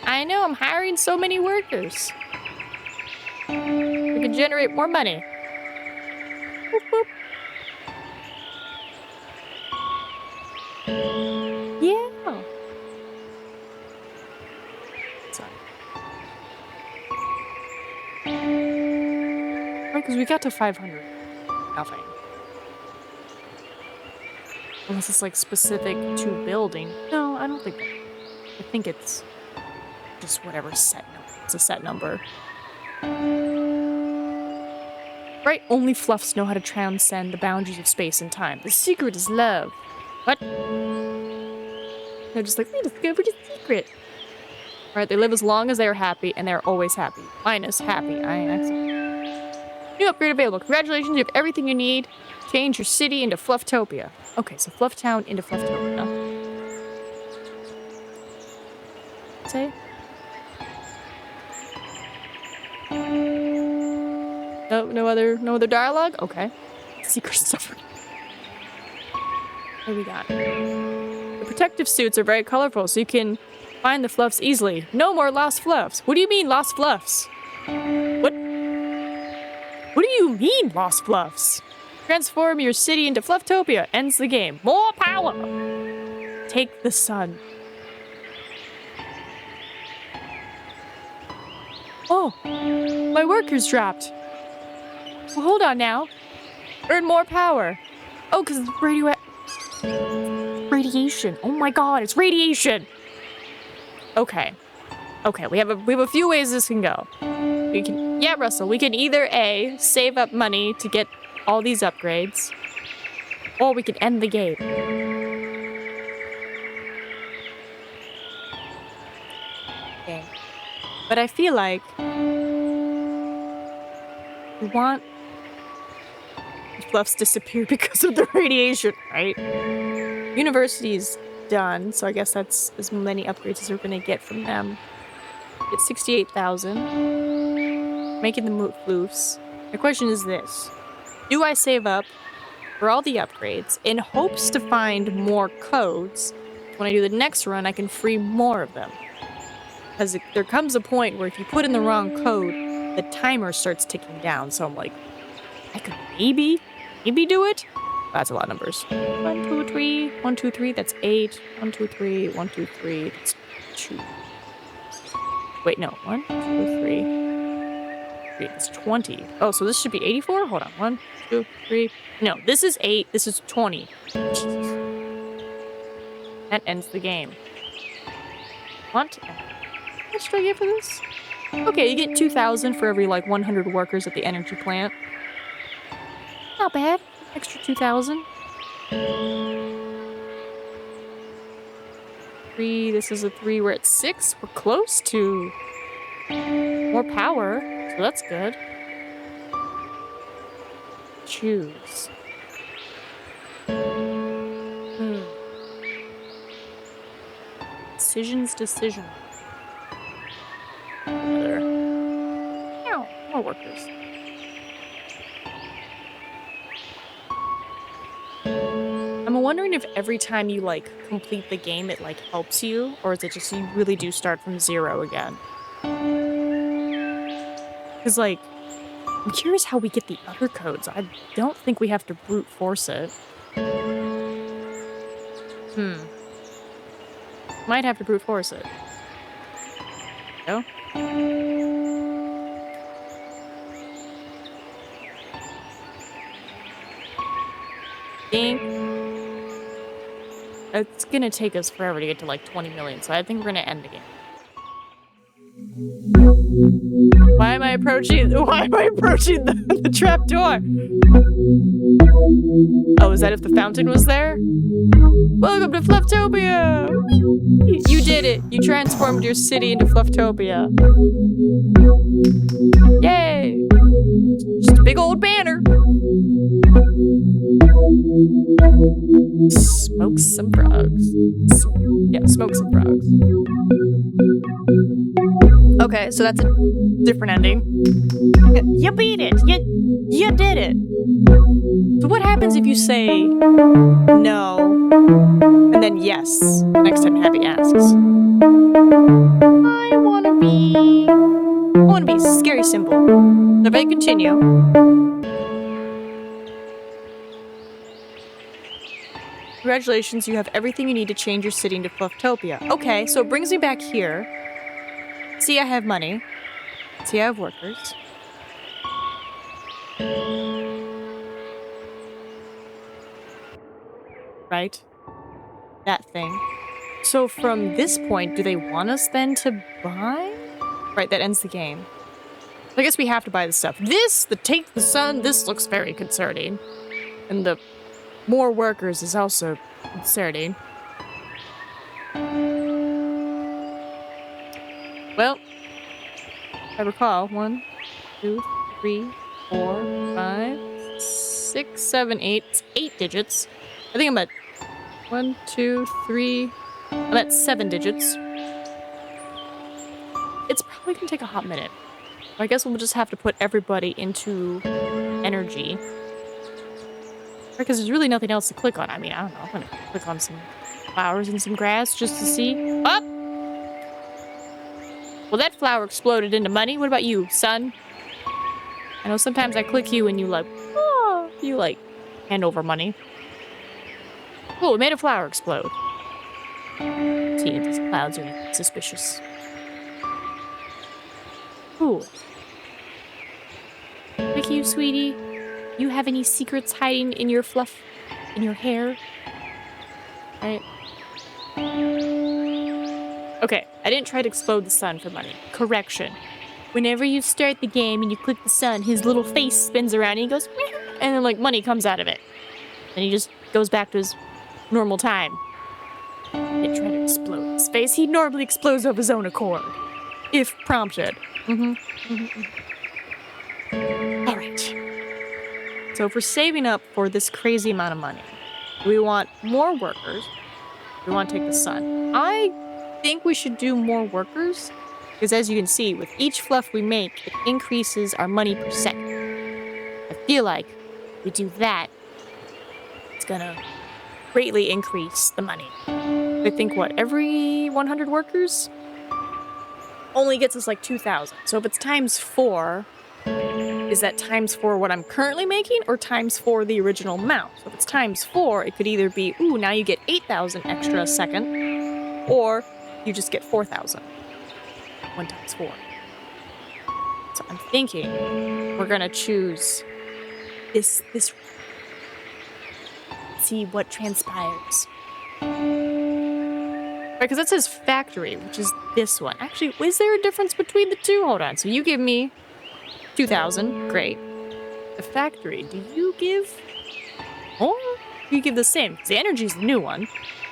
I know, I'm hiring so many workers. We can generate more money. Boop, boop. Yeah. Sorry. Right, because we got to 500. Nothing. Unless it's like specific to building. No, I don't think that. I think it's just whatever set number. It's a set number. Right? Only fluffs know how to transcend the boundaries of space and time. The secret is love. What? They're just like, we discovered a secret. Alright, they live as long as they are happy, and they're always happy. Minus happy. I accept. New upgrade available. Congratulations, you have everything you need. Change your city into Flufftopia. Okay, so Flufftown into Flufftopia. Say? No other dialogue? Okay. Secret stuff. What do we got? The protective suits are very colorful, so you can find the fluffs easily. No more lost fluffs. What do you mean, lost fluffs? What do you mean, lost fluffs? Transform your city into Flufftopia. Ends the game. More power! Take the sun. Oh, my workers dropped. Well, hold on now. Earn more power. Oh, because it's radiation. Oh my god, it's radiation. Okay. Okay, we have a few ways this can go. Yeah, Russell, we can either A, save up money to get all these upgrades, or we can end the game. Okay. But I feel like we want fluffs disappear because of the radiation, right? University's done, so I guess that's as many upgrades as we're gonna get from them. Get 68,000. Making the floofs. My question is this. Do I save up for all the upgrades in hopes to find more codes when I do the next run, I can free more of them. Because there comes a point where if you put in the wrong code, the timer starts ticking down. So I'm like, I could maybe do it. That's a lot of numbers. 1, 2, 3, 1, 2, 3. That's 8. 1, 2, 3, 1, 2, 3. That's 2. Wait, no. 1, 2, 3. It's 20. Oh, so this should be 84? Hold on. 1, 2, 3. No, this is 8. This is 20. That ends the game. What? How much do I get for this? Okay, you get 2,000 for every, like, 100 workers at the energy plant. Not bad. Extra 2,000. 3. This is a 3. We're at 6. We're close to more power. So that's good. Choose. Decision. There. Ow, more workers. I'm wondering if every time you, like, complete the game, it, like, helps you, or is it just you really do start from 0 again? Because, like, I'm curious how we get the other codes. I don't think we have to brute force it. Might have to brute force it. No? Think it's gonna take us forever to get to like 20 million, so I think we're gonna end the game. Why am I approaching the trap door? Oh, is that if the fountain was there? Welcome to Flufftopia! You did it! You transformed your city into Flufftopia. Yay! Just a big old banner. Smoke some frogs. Yeah, smoke some frogs. Okay, so that's a different ending. You beat it! You did it! So what happens if you say no, and then yes, next time Happy asks? I wanna be scary simple. So if I continue. Congratulations, you have everything you need to change your city into Flufftopia. Okay, so it brings me back here. See, I have money. See, I have workers. Right? That thing. So from this point, do they want us then to buy? Right, that ends the game. I guess we have to buy the stuff. Take the sun, this looks very concerning. And the more workers is also concerning. Well, if I recall, 1, 2, 3, 4, 5, 6, 7, 8. It's 8 digits. I think I'm at 1, 2, 3. I'm at 7 digits. It's probably gonna take a hot minute. I guess we'll just have to put everybody into energy. Because there's really nothing else to click on. I mean, I don't know. I'm gonna click on some flowers and some grass just to see. Up! Well, that flower exploded into money. What about you, son? I know sometimes I click you and you hand over money. Cool, it made a flower explode. See, these clouds are suspicious. Cool. Thank you, sweetie. You have any secrets hiding in your fluff, in your hair? Right. Okay, I didn't try to explode the sun for money. Correction. Whenever you start the game and you click the sun, his little face spins around and he goes, meow, and then like money comes out of it. And he just goes back to his normal time. I didn't try to explode his face. He normally explodes of his own accord. If prompted. Alright. So if we're saving up for this crazy amount of money, we want more workers. We want to take the sun. I think we should do more workers because as you can see, with each fluff we make, it increases our money per second. I feel like if we do that, it's gonna greatly increase the money. I think, what, every 100 workers only gets us like 2,000. So if it's times 4, is that times 4 what I'm currently making or times 4 the original amount? So if it's times 4, it could either be, ooh, now you get 8,000 extra a second, or you just get 4,000. 1 times 4. So I'm thinking we're gonna choose this. See what transpires. Because that says factory, which is this one. Actually, is there a difference between the two? Hold on. So you give me 2,000. Great. The factory, do you give more? Do you give the same? Because the energy's the new one.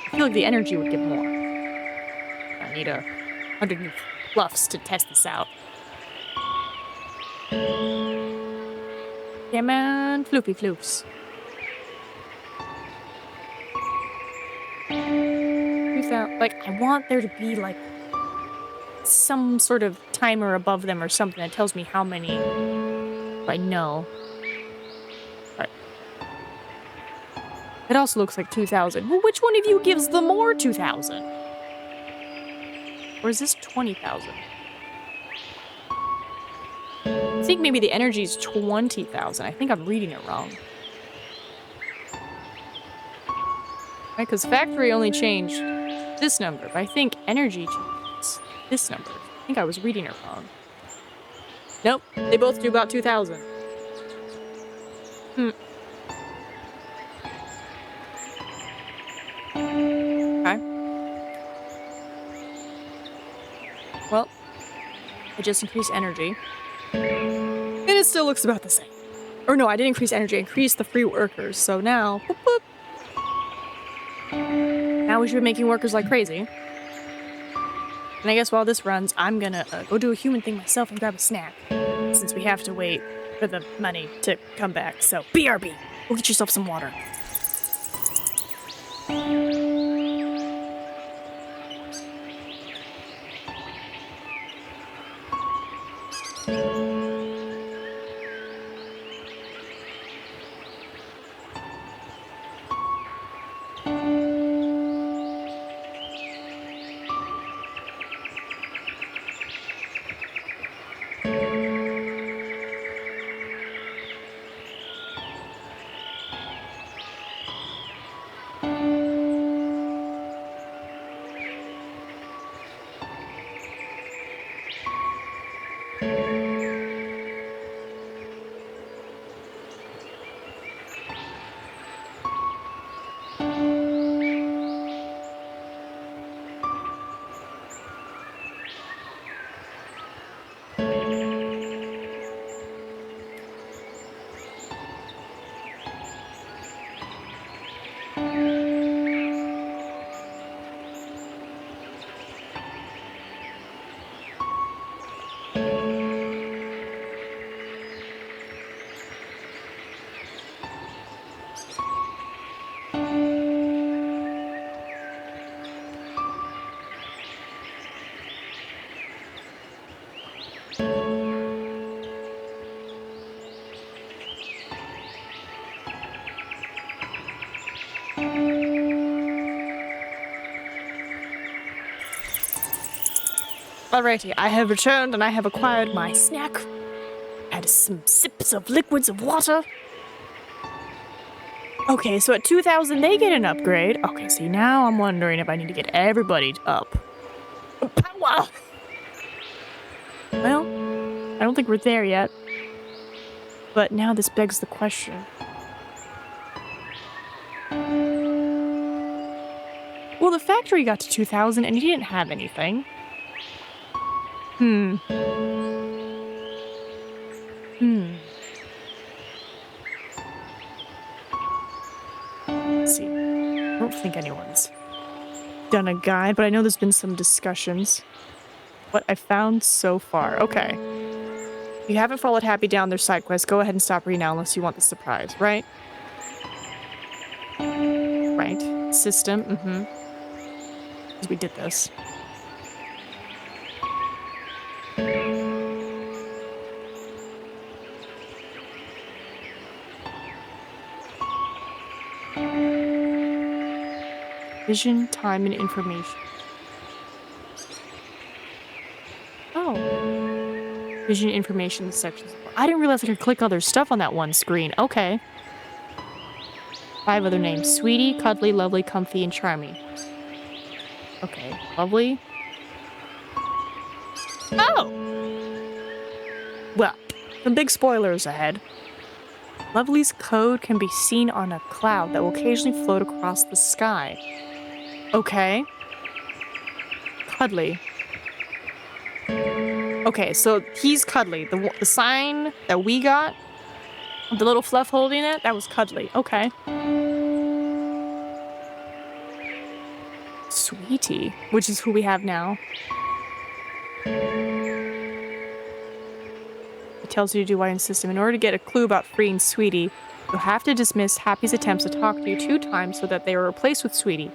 I feel like the energy would give more. I need 100 new fluffs to test this out. Yeah, man. Floopy floofs. Like, I want there to be, like, some sort of timer above them or something that tells me how many I know. Right. It also looks like 2,000. Well, which one of you gives the more 2,000? Or is this 20,000? I think maybe the energy is 20,000. I think I'm reading it wrong. Right, because factory only changed this number, but I think energy changes this number. I think I was reading it wrong. Nope, they both do about 2,000. Okay. Well, I just increased energy. And it still looks about the same. Or no, I didn't increase energy, I increased the free workers. So now, boop, boop. Now we should be making workers like crazy. And I guess while this runs, I'm gonna go do a human thing myself and grab a snack. Since we have to wait for the money to come back. So, BRB, go get yourself some water. Alrighty, I have returned and I have acquired my snack. Had some sips of liquids of water. Okay, so at 2,000 they get an upgrade. Okay, see, now I'm wondering if I need to get everybody up. Power! Well, I don't think we're there yet. But now this begs the question. Well, the factory got to 2,000 and he didn't have anything. Let's see. I don't think anyone's done a guide, but I know there's been some discussions. What I found so far. Okay. If you haven't followed Happy down their side quest, go ahead and stop reading now unless you want the surprise, right? Right. System, Because we did this. Vision, time, and information. Oh. Vision, information sections. I didn't realize I could click other stuff on that one screen. Okay. 5 other names. Sweetie, cuddly, lovely, comfy, and charming. Okay. Lovely. Oh! Well, some big spoilers ahead. Lovely's code can be seen on a cloud that will occasionally float across the sky. Okay. Cuddly. Okay, so he's cuddly. The sign that we got, the little fluff holding it, that was cuddly. Okay. Sweetie, which is who we have now. It tells you to do what in system. In order to get a clue about freeing Sweetie, you'll have to dismiss Happy's attempts to talk to you 2 times so that they are replaced with Sweetie.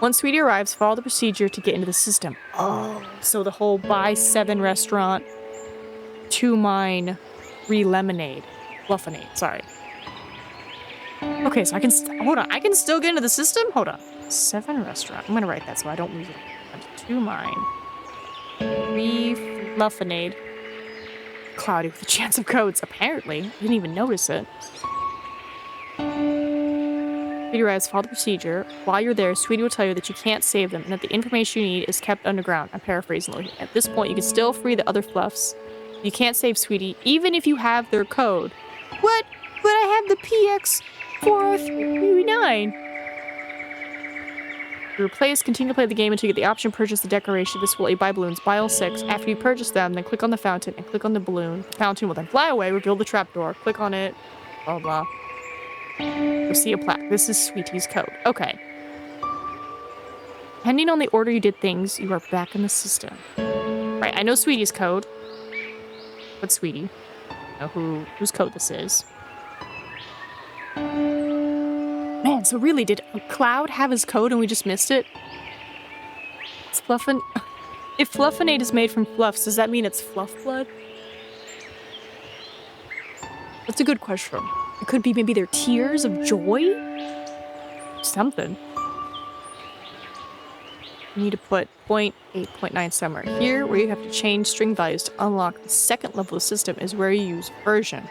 Once Sweetie arrives, follow the procedure to get into the system. Oh, so the whole buy 7 restaurant, 2 mine, 3 lemonade. Fluffinade, sorry. Okay, so I can, hold on, I can still get into the system? Hold on. 7 restaurant. I'm gonna write that so I don't lose it. 2 mine, 3 fluffinade. Cloudy with a chance of codes, apparently. I didn't even notice it. Sweetie arrives, follow the procedure. While you're there, Sweetie will tell you that you can't save them and that the information you need is kept underground. I'm paraphrasing. At this point, you can still free the other fluffs. You can't save Sweetie, even if you have their code. What? But I have the PX439. To replace, continue to play the game until you get the option to purchase the decoration. This will let you buy balloons. Buy all 6. After you purchase them, then click on the fountain and click on the balloon. The fountain will then fly away, reveal the trapdoor. Click on it. Blah, blah. You'll see a plaque. This is Sweetie's code. Okay. Depending on the order you did things, you are back in the system. Right, I know Sweetie's code. What's Sweetie? I know whose code this is. Man, so really, did Cloud have his code and we just missed it? It's Fluffin... If Fluffinade is made from fluffs, does that mean it's fluff blood? That's a good question. It could be maybe their tears of joy? Something. You need to put 0.8.9 somewhere. Here, where you have to change string values to unlock the 2nd level of the system is where you use version.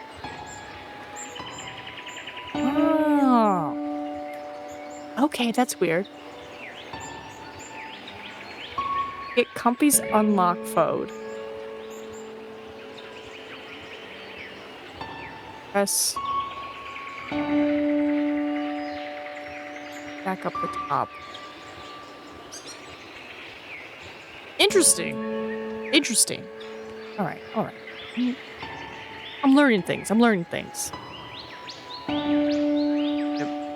Oh. Okay, that's weird. Get Comfy's unlock phode. Press back up the top. Interesting. Interesting. All right. I'm learning things.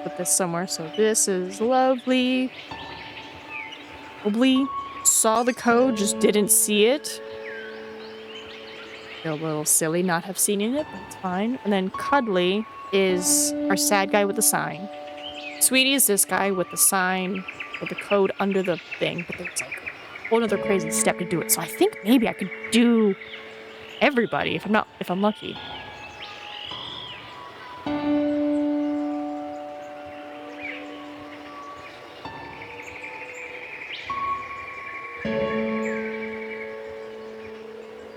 Put this somewhere. So this is lovely. Lovely. Saw the code, just didn't see it. Feel a little silly not have seen it, but it's fine. And then Cuddly is our sad guy with the sign. Sweetie is this guy with the sign, with the code under the thing, but there's like a whole other crazy step to do it. So I think maybe I could do everybody if I'm lucky.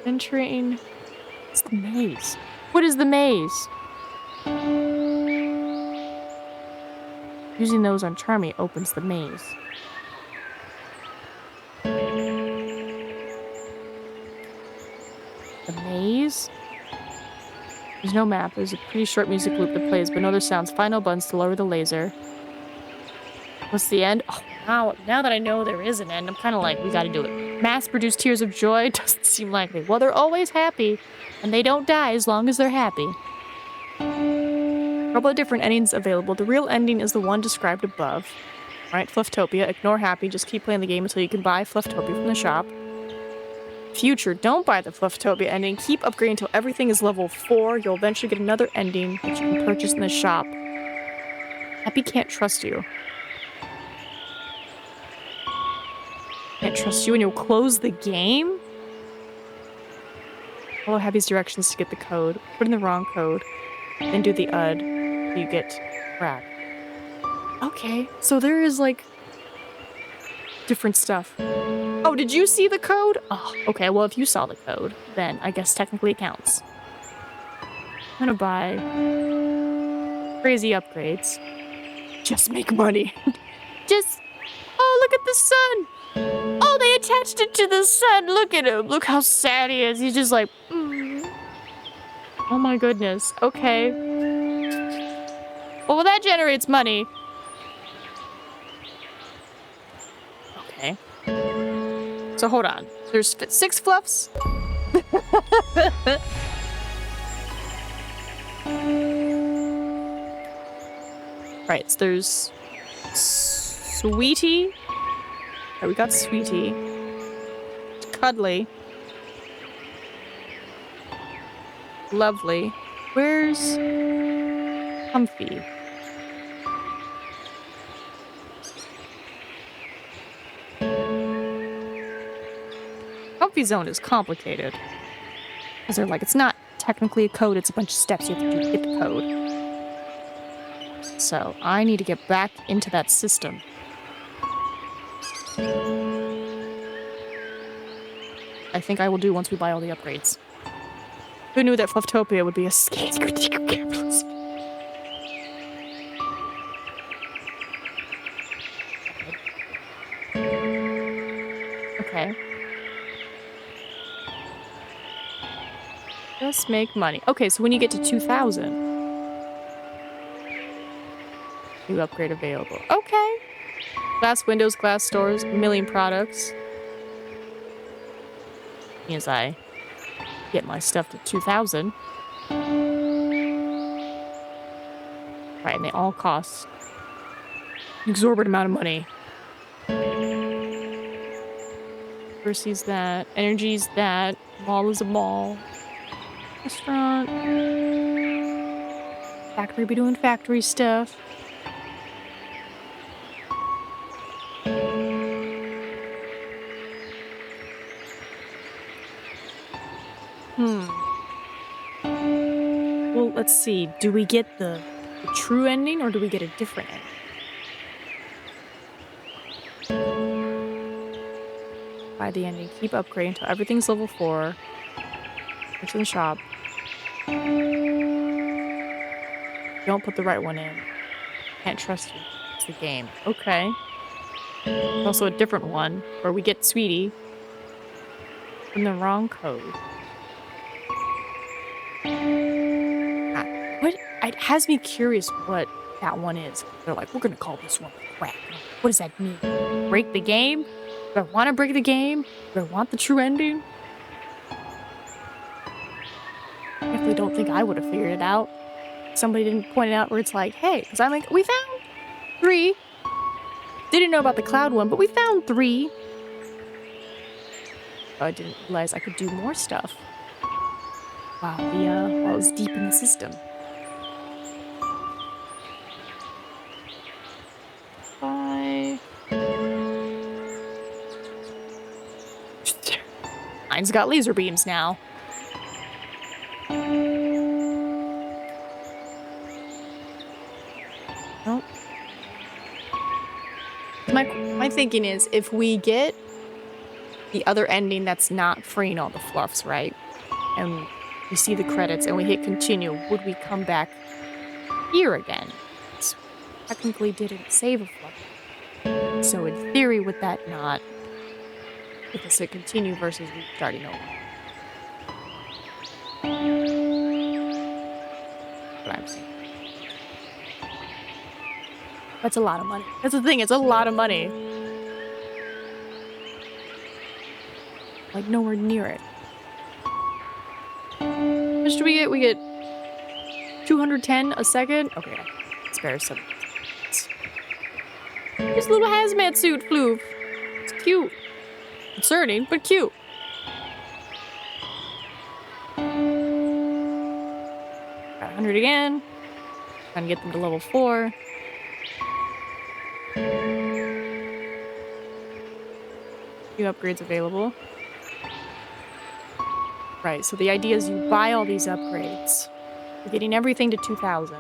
Entering. It's the maze. What is the maze? Using those on Charmy opens the maze. The maze? There's no map. There's a pretty short music loop that plays, but no other sounds. Final buttons to lower the laser. What's the end? Oh, now that I know there is an end, I'm kind of like, we gotta do it. Mass-produced tears of joy doesn't seem likely. Well, they're always happy, and they don't die as long as they're happy. A couple of different endings available. The real ending is the one described above. Alright, Flufftopia. Ignore happy. Just keep playing the game until you can buy Flufftopia from the shop. Future. Don't buy the Flufftopia ending. Keep upgrading until everything is level 4. You'll eventually get another ending that you can purchase in the shop. Happy can't trust you. Can't trust you and you'll close the game? Follow Happy's directions to get the code. Put in the wrong code. Then do the UD. You get crap. Okay, so there is like different stuff. Oh, did you see the code? Oh, okay. Well, if you saw the code, then I guess technically it counts. I'm gonna buy crazy upgrades. Just make money. Oh, look at the sun. Oh, they attached it to the sun. Look at him. Look how sad he is. He's just like, Oh my goodness. Okay. Well, that generates money. Okay. So hold on. There's 6 fluffs? Right, so there's Sweetie. Oh, we got Sweetie. Cuddly. Lovely. Where's Comfy? Comfy Zone is complicated. Because they're like, it's not technically a code, it's a bunch of steps you have to do to get the code. So, I need to get back into that system. I think I will do once we buy all the upgrades. Who knew that Flufftopia would be a scathing critique of capitalism? Okay. Just make money. Okay, so when you get to 2,000, new upgrade available. Okay. Glass windows, glass doors, 1,000,000 products. As I get my stuff to 2,000. Right, and they all cost an exorbitant amount of money. Versus that. Energy's that. Mall is a mall. Restaurant. Factory be doing factory stuff. Well, let's see. Do we get the true ending or do we get a different ending? Buy the ending. Keep upgrading until everything's level 4. It's in the shop. Don't put the right one in. Can't trust you. It's the game. Okay. There's also a different one where we get Sweetie from the wrong code. What? It has me curious what that one is. They're like, we're gonna call this one crack. What does that mean? Break the game? Do I want to break the game? Do I want the true ending? I definitely don't think I would have figured it out. Somebody didn't point it out where it's like, hey, because I'm like, we found 3. Didn't know about the cloud one, but we found 3. Oh, I didn't realize I could do more stuff. Wow, I was deep in the system. Mine's got laser beams now. Nope. My thinking is if we get the other ending that's not freeing all the fluffs, right? And we see the credits and we hit continue, would we come back here again? So technically didn't save a fluff. So in theory, would that not if it's a continue versus restarting over? What I'm saying. That's a lot of money. That's the thing, it's a lot of money. Like nowhere near it. How much do we get? We get 210 a second? Okay, spare some. This little hazmat suit, Floof. It's cute. Concerning, but cute. Got 100 again. Trying to get them to level 4. Few upgrades available. Right, so the idea is you buy all these upgrades. You're getting everything to 2,000.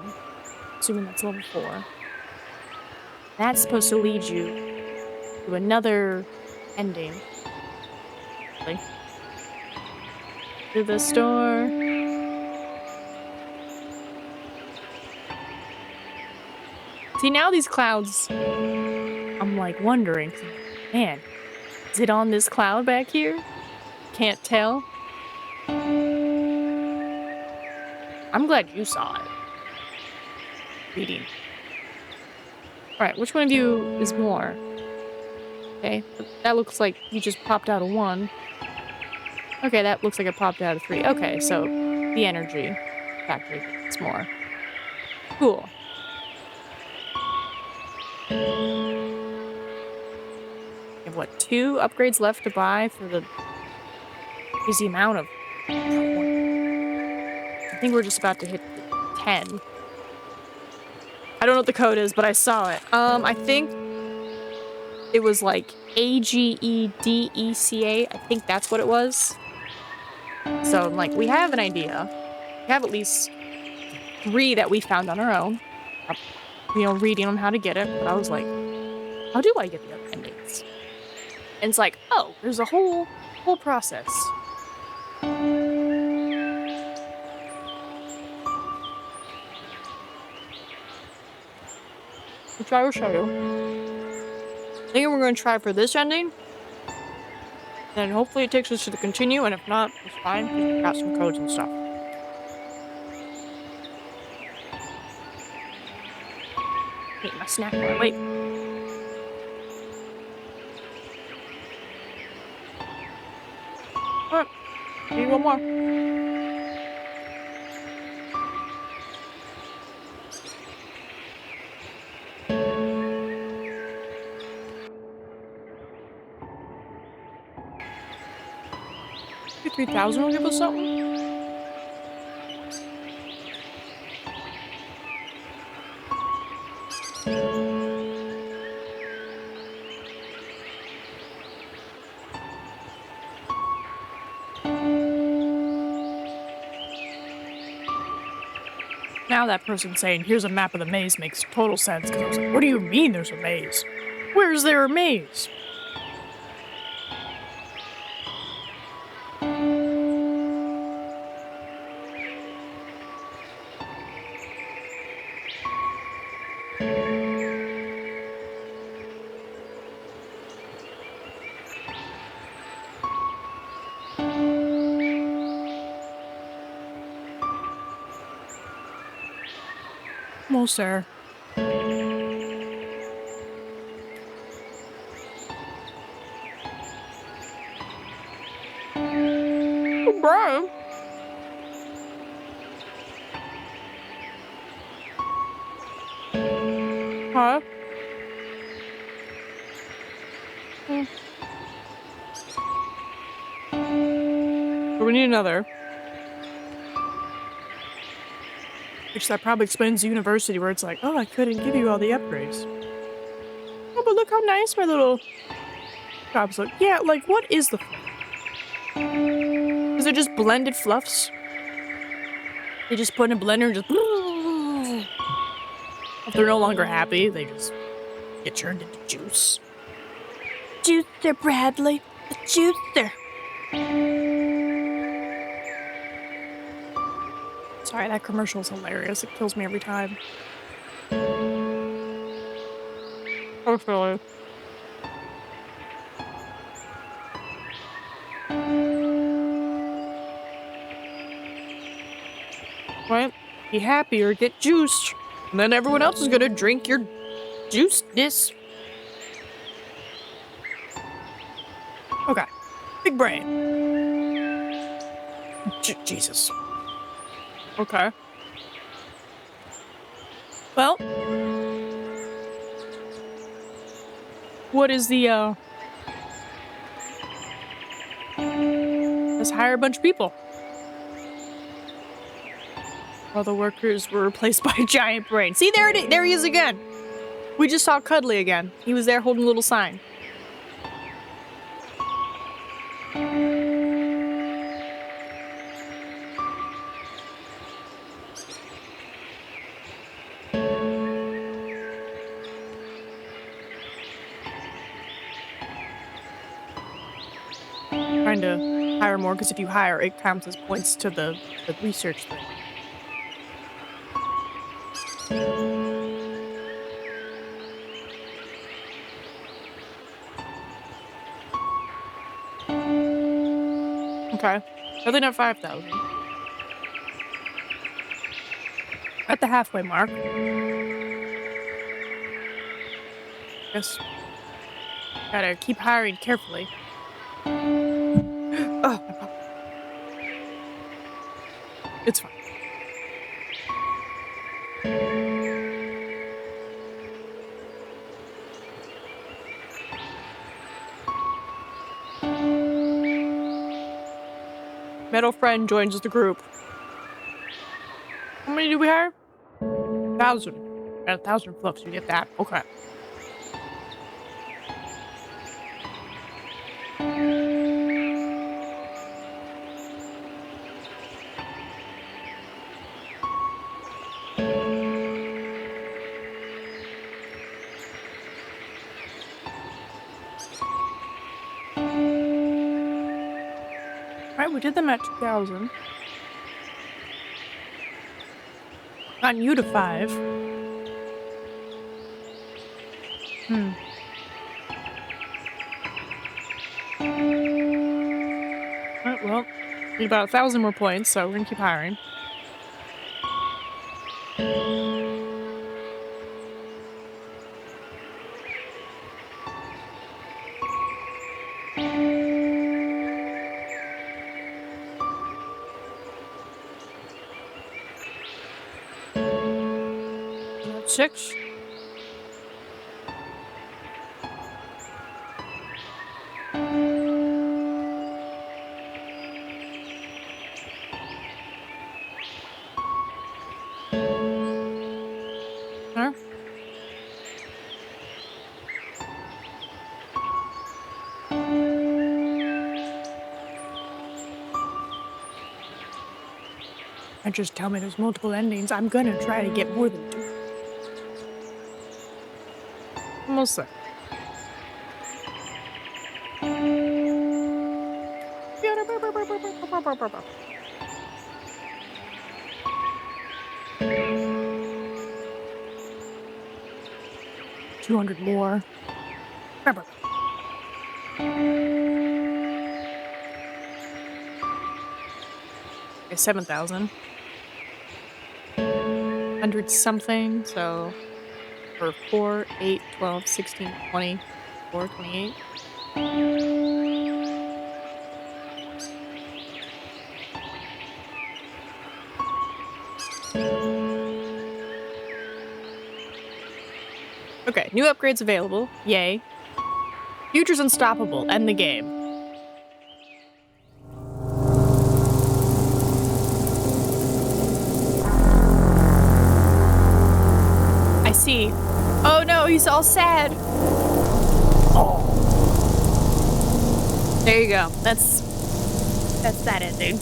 Assuming that's level 4. That's supposed to lead you to another ending. Really. To the store. See, now these clouds, I'm like wondering, man, is it on this cloud back here? Can't tell. I'm glad you saw it. Reading. Alright, which one of you is more? Okay, that looks like you just popped out of 1. Okay, that looks like it popped out of 3. Okay, so the energy factor is more. Cool. You have, what, 2 upgrades left to buy for the crazy amount of... I think we're just about to hit 10. I don't know what the code is, but I saw it. I think it was like AGEDECA. I think that's what it was. So, like, we have an idea. We have at least 3 that we found on our own. You know, reading on how to get it. But I was like, how do I get the other endings? And it's like, oh, there's a whole process. Which I will show you. I think we're going to try for this ending. Then hopefully it takes us to the continue, and if not, it's fine, because we've got some codes and stuff. Eat my snack while I wait. Alright, need one more. Maybe 3,000 will give us something? Now that person saying, here's a map of the maze makes total sense, because I was like, what do you mean there's a maze? Where's there a maze? Well, sir. Oh, Brian. Huh? But we need another. Which that probably explains the university where it's like, oh, I couldn't give you all the upgrades. Oh, but look how nice my little shops look. Yeah, like, what is the... Is it just blended fluffs? They just put in a blender and just... If they're no longer happy, they just get turned into juice. Juicer, Bradley. A juicer. Sorry, that commercial is hilarious. It kills me every time. Oh, Philly. Right? Be happy or get juiced. And then everyone else is gonna drink your juiceness. Okay. Big brain. Jesus. Okay. Well. What is the, Let's hire a bunch of people. All the workers were replaced by a giant brain. See, there he is again. We just saw Cuddly again. He was there holding a little sign. trying to hire more, because if you hire, it counts as points to the research thing. Okay. Are they not 5,000? At the halfway mark. Guess gotta keep hiring carefully. Oh, my pop. It's fine. Metal friend joins the group. How many do we hire? 1,000. At 1,000 fluffs, you get that. Okay. Alright, we did them at 2,000. Gotten you to 5. Alright, well, need about 1,000 more points, so we're gonna keep hiring. That's 6. Huh? And just tell me there's multiple endings. I'm gonna try to get more than 2. Almost there. $200 more. Okay, 7,000. 100 something, so for 4, 8, 12, 16, 20, 4, 28. Okay, new upgrades available. Yay. Future's unstoppable. End the game. I see. Oh no, he's all sad. Oh. There you go. That's that ending.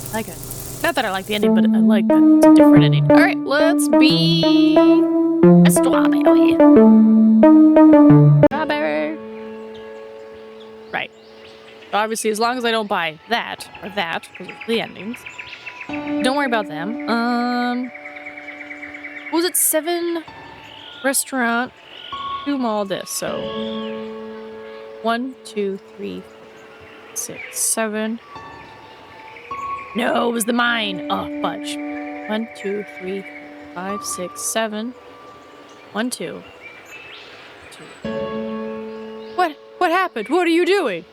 I like it. Not that I like the ending, but I like that it's a different ending. All right, let's be a strawberry. Strawberry. Right. So obviously, as long as I don't buy that or that, because it's the endings, don't worry about them. What was it? 7 restaurant, 2 mall. This. So 1, 2, 3, 4, 6, 7. No, it was the mine. Oh, fudge. 1, 2, 3, 4, 5, 6, 7. 1, 2. 2. What happened? What are you doing?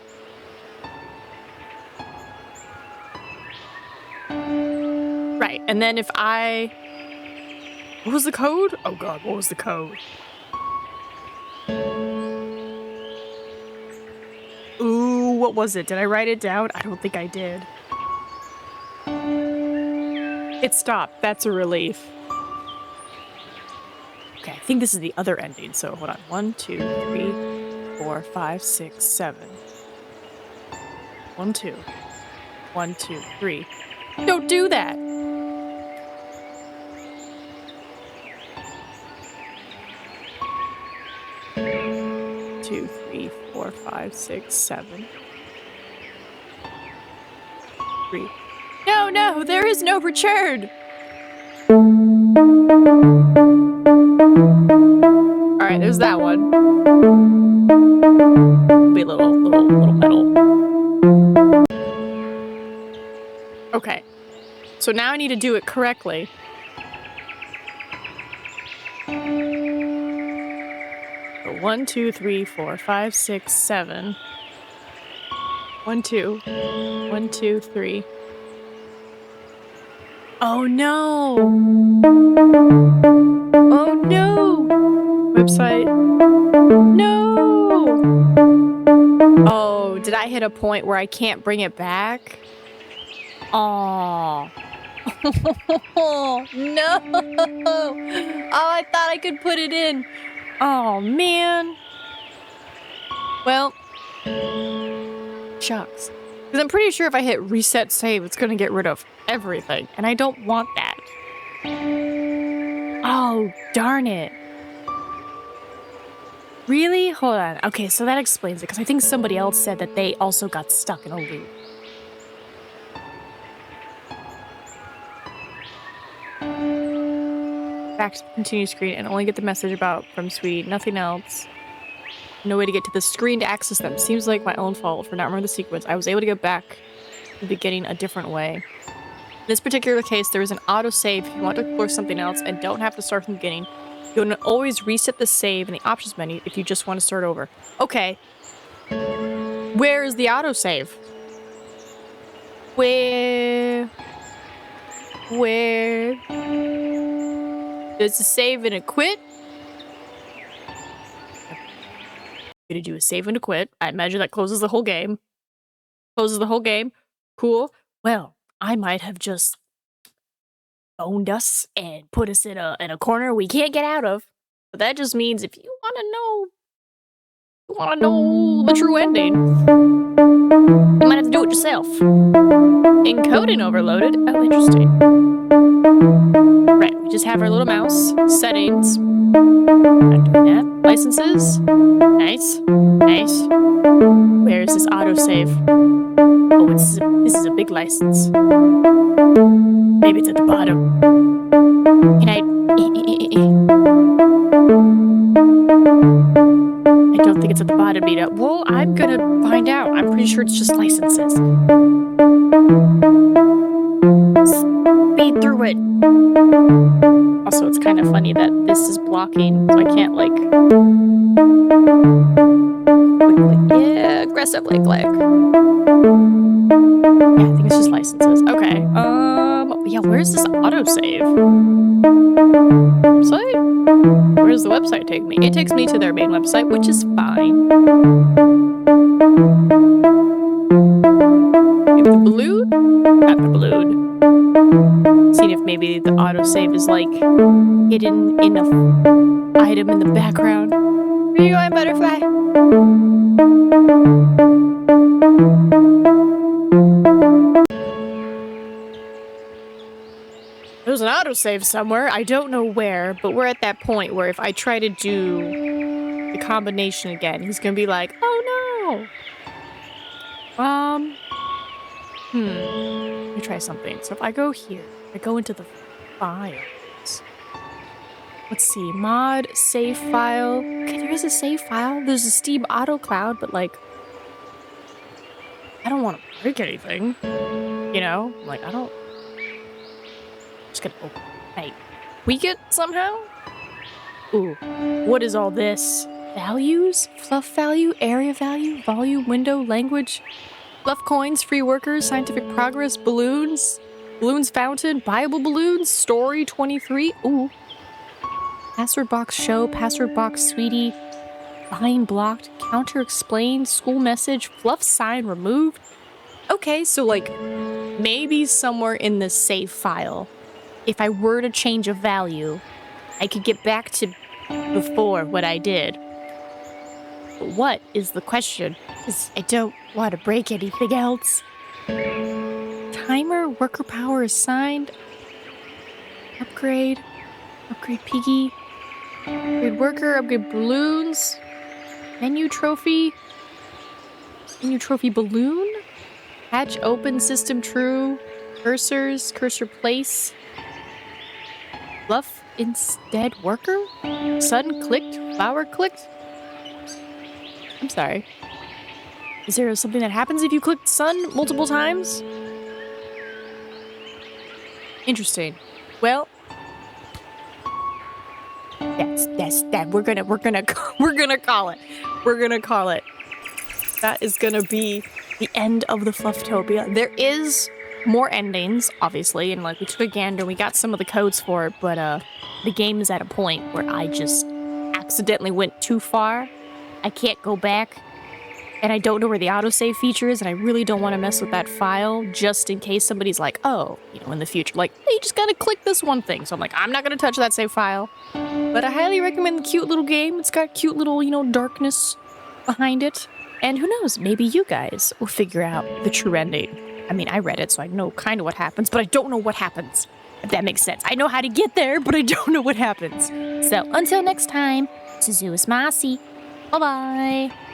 Right, and then if I... What was the code? Oh god, what was the code? Ooh, what was it? Did I write it down? I don't think I did. It stopped. That's a relief. Okay, I think this is the other ending, so hold on. 1, 2, 3, 4, 5, 6, 7. 1, 2. 1, 2, 3. Don't do that! 2, 3, 4, 5, 6, 7. 3. No, no, there is no return. All right, there's that one. Be a little metal. Okay, so now I need to do it correctly. So 1, 2, 3, 4, 5, 6, 7. 1, 2. 1, 2, 3. Oh no! Oh no! Website. No! Oh, did I hit a point where I can't bring it back? Aww. No! Oh, I thought I could put it in. Oh, man. Well, shucks. Because I'm pretty sure if I hit reset save, it's going to get rid of everything. And I don't want that. Oh, darn it. Really? Hold on. Okay, so that explains it. Because I think somebody else said that they also got stuck in a loop. Back to the continue screen and only get the message about from Sweet. Nothing else. No way to get to the screen to access them. Seems like my own fault for not remembering the sequence. I was able to get back to the beginning a different way. In this particular case, there is an autosave if you want to explore something else and don't have to start from the beginning. You can always reset the save in the options menu if you just want to start over. Okay. Where is the autosave? Where? Does it save and a quit? I'm gonna do a save and a quit. I imagine that closes the whole game. Closes the whole game. Cool. Well, I might have just owned us and put us in a corner we can't get out of. But that just means if you want to know the true ending, you might have to do it yourself. Encoding overloaded. Oh, interesting. Right, we just have our little mouse. Settings. Not doing that. Licenses. Nice. Nice. Where is this autosave? Oh, this is a big license. Maybe it's at the bottom. Can I don't think it's at the bottom, Nina. Well, I'm gonna find out. I'm pretty sure it's just licenses. Speed through it. Also, it's kind of funny that this is blocking, so I can't, like, quickly. Yeah, aggressively click. Yeah, I think it's just licenses. Okay. Yeah, where's this autosave? Website? Where does the website take me? It takes me to their main website, which is fine. Maybe the balloon? Not the balloon. Seeing if maybe the autosave is, like, hidden in a item in the background. Where you going, butterfly? There's an autosave somewhere. I don't know where, but we're at that point where if I try to do the combination again, he's gonna be like, oh no! Let me try something. So if I go here, I go into the files. Let's see, mod, save file. Okay, there is a save file. There's a Steam Auto Cloud, but like, I don't want to break anything. You know? Like, I don't... Just gonna open. Hey, tweak it somehow? Ooh, what is all this? Values? Fluff value? Area value? Volume? Window? Language? Fluff coins? Free workers? Scientific progress? Balloons? Balloons fountain? Bible balloons? Story 23? Ooh. Password box show? Password box sweetie? Line blocked? Counter explained? School message? Fluff sign removed? Okay, so like, maybe somewhere in the save file, if I were to change a value, I could get back to before what I did. But what is the question? Because I don't want to break anything else. Timer, worker power assigned. Upgrade. Upgrade piggy. Upgrade worker, upgrade balloons. Menu trophy balloon? Hatch open, system true. Cursors, cursor place. Fluff instead worker? Sun clicked, flower clicked? I'm sorry. Is there something that happens if you click sun multiple times? Interesting. Well, that's that. We're gonna call it. We're gonna call it. That is gonna be the end of the Flufftopia. There is more endings, obviously, and like we took a gander, we got some of the codes for it, but the game is at a point where I just accidentally went too far. I can't go back, and I don't know where the autosave feature is, and I really don't want to mess with that file just in case somebody's like, oh, you know, in the future, like, hey, you just gotta click this one thing. So I'm like, I'm not gonna touch that save file. But I highly recommend the cute little game. It's got cute little, you know, darkness behind it. And who knows, maybe you guys will figure out the true ending. I mean, I read it, so I know kind of what happens, but I don't know what happens, if that makes sense. I know how to get there, but I don't know what happens. So, until next time, Suzu is Masi. Bye-bye.